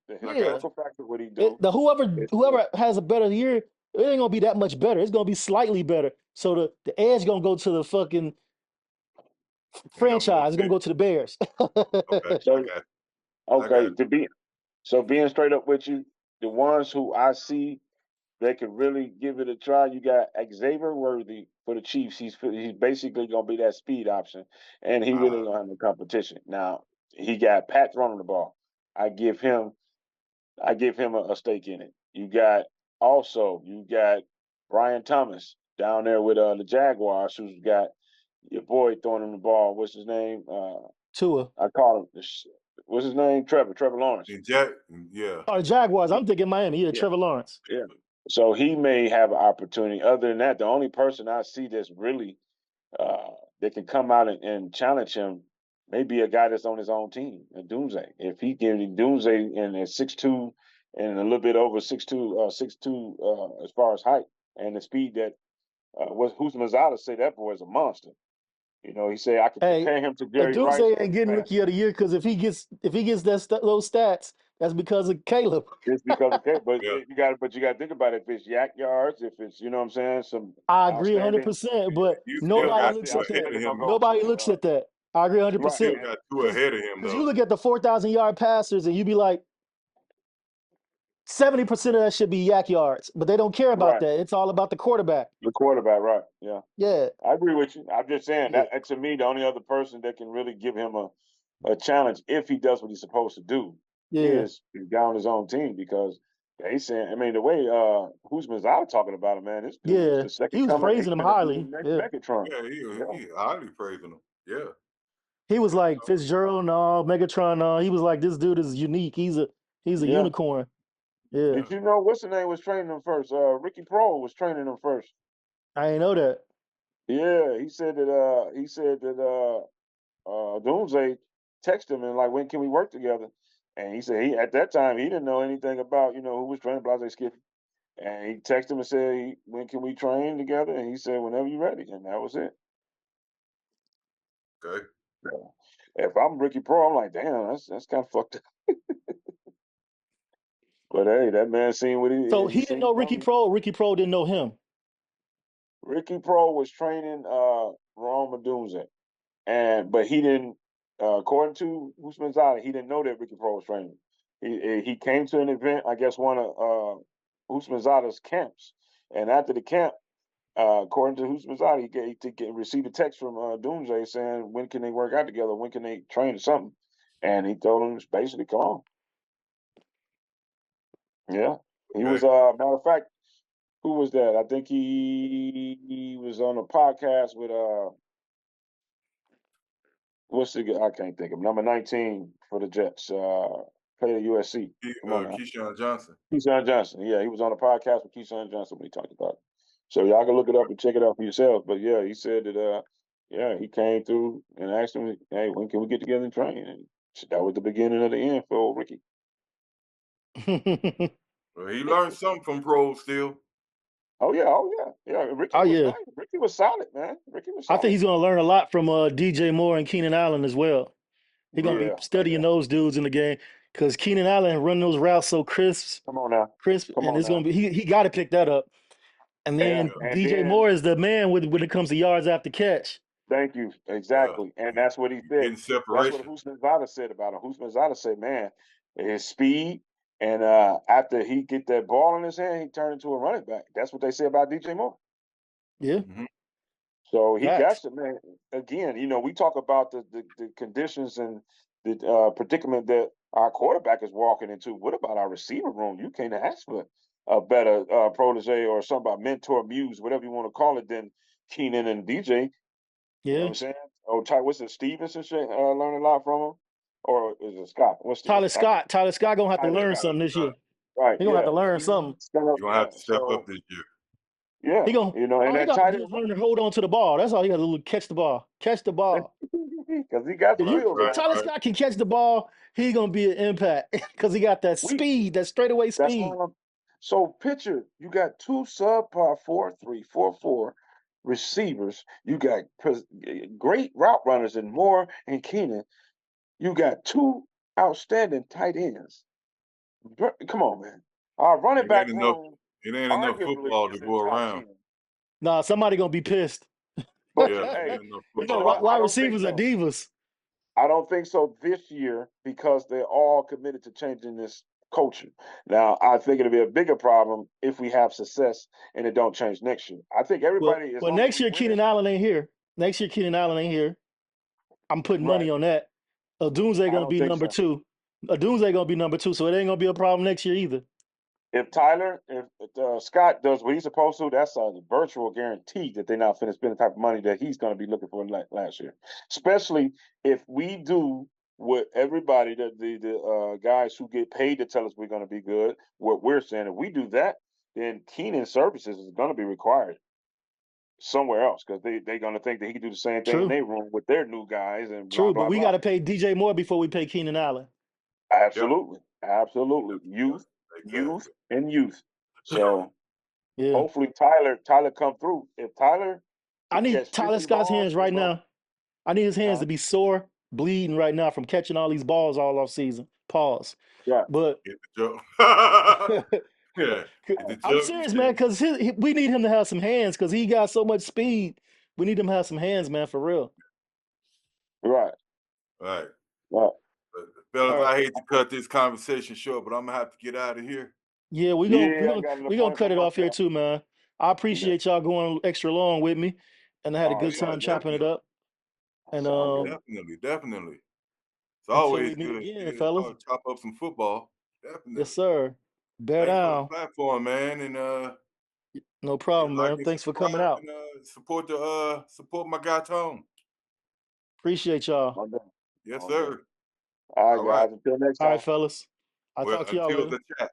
I got Yeah. historical facts of what he It, do. the It's whoever has a better year, it ain't gonna be that much better. It's gonna be slightly better. So the edge gonna go to the fucking you. You know, most franchise. It's gonna it. go to the Bears. Okay, I so got you. I got okay to be so being straight up with you, the ones who I see they could really give it a try. You got Xavier Worthy for the Chiefs. He's basically gonna be that speed option, and he you. really don't have no competition. Now he got Pat running the ball. I give him a stake in it. You got Brian Thomas down there with the Jaguars, who's got your boy throwing him the ball. What's his name? Tua. I call him. What's his name? Trevor Lawrence. And Jack, yeah. Oh, the Jaguars. I'm thinking Miami. Yeah, Yeah, Trevor Lawrence. yeah. So he may have an opportunity. Other than that, the only person I see that's really uh, that can come out and challenge him may be a guy that's on his own team, Doomsday. If he gives Doomsday in at 6'2" and a little bit over 6'2", as far as height and the speed that who's Mazzala say that boy is a monster. You know, he said I could Hey, compare him to Jerry Rice, Doomsday but ain't getting fast. Rookie of the Year because if he gets those stats, that's because of Caleb. It's because of that. But Yeah. you got to think about it. If it's yak yards, if it's you know what I'm saying, some I agree outstanding. 100%, but You still nobody I got see. looks two I at see that. ahead where of they're gonna him go though. Nobody with it. looks at that. I agree You Right. still 100%. And, got two Because ahead of him you though. look at the 4,000 yard passers and you be like, 70% of that should be yak yards, but they don't care about right. that. It's all about the quarterback. The quarterback, right? Yeah. Yeah, I agree with you. I'm just saying yeah, that to me, the only other person that can really give him a challenge if he does what he's supposed to do yeah, is the guy on his own team because they saying, I mean, the way who's Mazzala talking about him, man, this dude is yeah. the second He was coming. praising He's him gonna be the highly. next Yeah, Megatron. Yeah, Yeah, he highly praising him. Yeah. he was And, like Fitzgerald, no, Megatron, no. He was like, this dude is unique. He's a yeah. unicorn. Yeah, Did you know what's the name was training him first? Ricky Pro was training him first. I ain't know that. Yeah, he said that Doomsday texted him and like, when can we work together? And he said he at that time he didn't know anything about who was training Blase Skippy. And he texted him and said, when can we train together? And he said, whenever you're ready. And that was it. okay. So, if I'm Ricky Pro, I'm like, damn, that's kind of fucked up. But hey, that man seen what So he he didn't seen know Ricky something. Pro. Ricky Pro didn't know him. Ricky Pro was training Roma Doomsday. But he didn't according to Usman Zada, he didn't know that Ricky Pro was training. He came to an event, I guess one of Usmanzada's camps, and after the camp, according to Usmanzada, received a text from Doomsday saying, "When can they work out together? When can they train or something?" And he told him basically, "Come on." Yeah, he was. Matter of fact, who was that? I think he was on a podcast with what's the guy? I can't think of number 19 for the Jets. Played at USC. Come on now. Keyshawn Johnson. Keyshawn Johnson. Yeah, he was on a podcast with Keyshawn Johnson when he talked about it. So y'all can look it up and check it out for yourselves. But yeah, he said that he came through and asked him, "Hey, when can we get together and train?" And that was the beginning of the end for old Ricky. Well, he learned something from pros still. Oh yeah. Ricky was solid, man. Ricky was solid. I think he's going to learn a lot from DJ Moore and Keenan Allen as well. He's going to be studying those dudes in the game because Keenan Allen run those routes so crisp. Come on now. And it's going to be he got to pick that up. And then DJ Moore is the man when it comes to yards after catch. Thank you. Exactly. And that's what he said. Getting separation. That's what Usmanzada said about him. Usmanzada said, man, his speed, and after he get that ball in his hand, he turned into a running back. That's what they say about DJ Moore. Yeah. Mm-hmm. So he got some, man. Again, we talk about the conditions and the predicament that our quarterback is walking into. What about our receiver room? You can't ask for a better protege or somebody, mentor, muse, whatever you want to call it, than Keenan and DJ. Yeah. You know what I'm saying? Oh, what's it, Stevenson learned a lot from him? Or is it Scott? Tyler Scott. Tyler Scott going to have to learn something this year. Right. He's going to have to learn something. He's going to have to step up this year. Yeah. He gonna, and that tight end learn to hold on to the ball. That's all he got to do. Catch the ball. Catch the ball. Because he got the wheels. Tyler Scott can catch the ball. He going to be an impact because he got that speed, that straightaway speed. So picture, you got two subpar 4.3, 4.4 receivers. You got great route runners in Moore and Keenan. You got two outstanding tight ends. Come on, man. Our running back room. It ain't enough football to go around. Nah, somebody gonna be pissed. But hey, wide receivers are divas. I don't think so this year because they're all committed to changing this culture. Now, I think it'll be a bigger problem if we have success and it don't change next year. I think everybody is. Well, next year Keenan Allen ain't here. I'm putting money on that. Doomsday gonna be number 2. Doomsday gonna be number 2, so it ain't gonna be a problem next year either. If Scott does what he's supposed to, that's a virtual guarantee that they're not finna spend the type of money that he's going to be looking for last year. Especially if we do what everybody, the guys who get paid to tell us we're going to be good, what we're saying, if we do that, then Keenan services is going to be required somewhere else because they're going to think that he can do the same thing in their room with their new guys. And True, but we got to pay DJ Moore before we pay Keenan Allen. Absolutely. Youth. So hopefully Tyler come through. If Tyler, I need Tyler Scott's hands right now. I need his hands to be sore, bleeding right now from catching all these balls all off season. Pause. Yeah, but I'm serious, man, because we need him to have some hands because he got so much speed. We need him to have some hands, man, for real. Right. Fellas, I hate to cut this conversation short, but I'm gonna have to get out of here. Yeah, we're gonna cut it off here too, man. I appreciate y'all going extra long with me, and I had a good time chopping it up. And definitely. It's always good to fellas. chop up some football. Definitely. Yes, sir. Bear down. Platform, man, and no problem, man. Thanks for coming out. And, support my guy Tone. Appreciate y'all. Yes, sir. All right, guys. Until next time. All right, fellas. I'll talk to y'all later. The chat.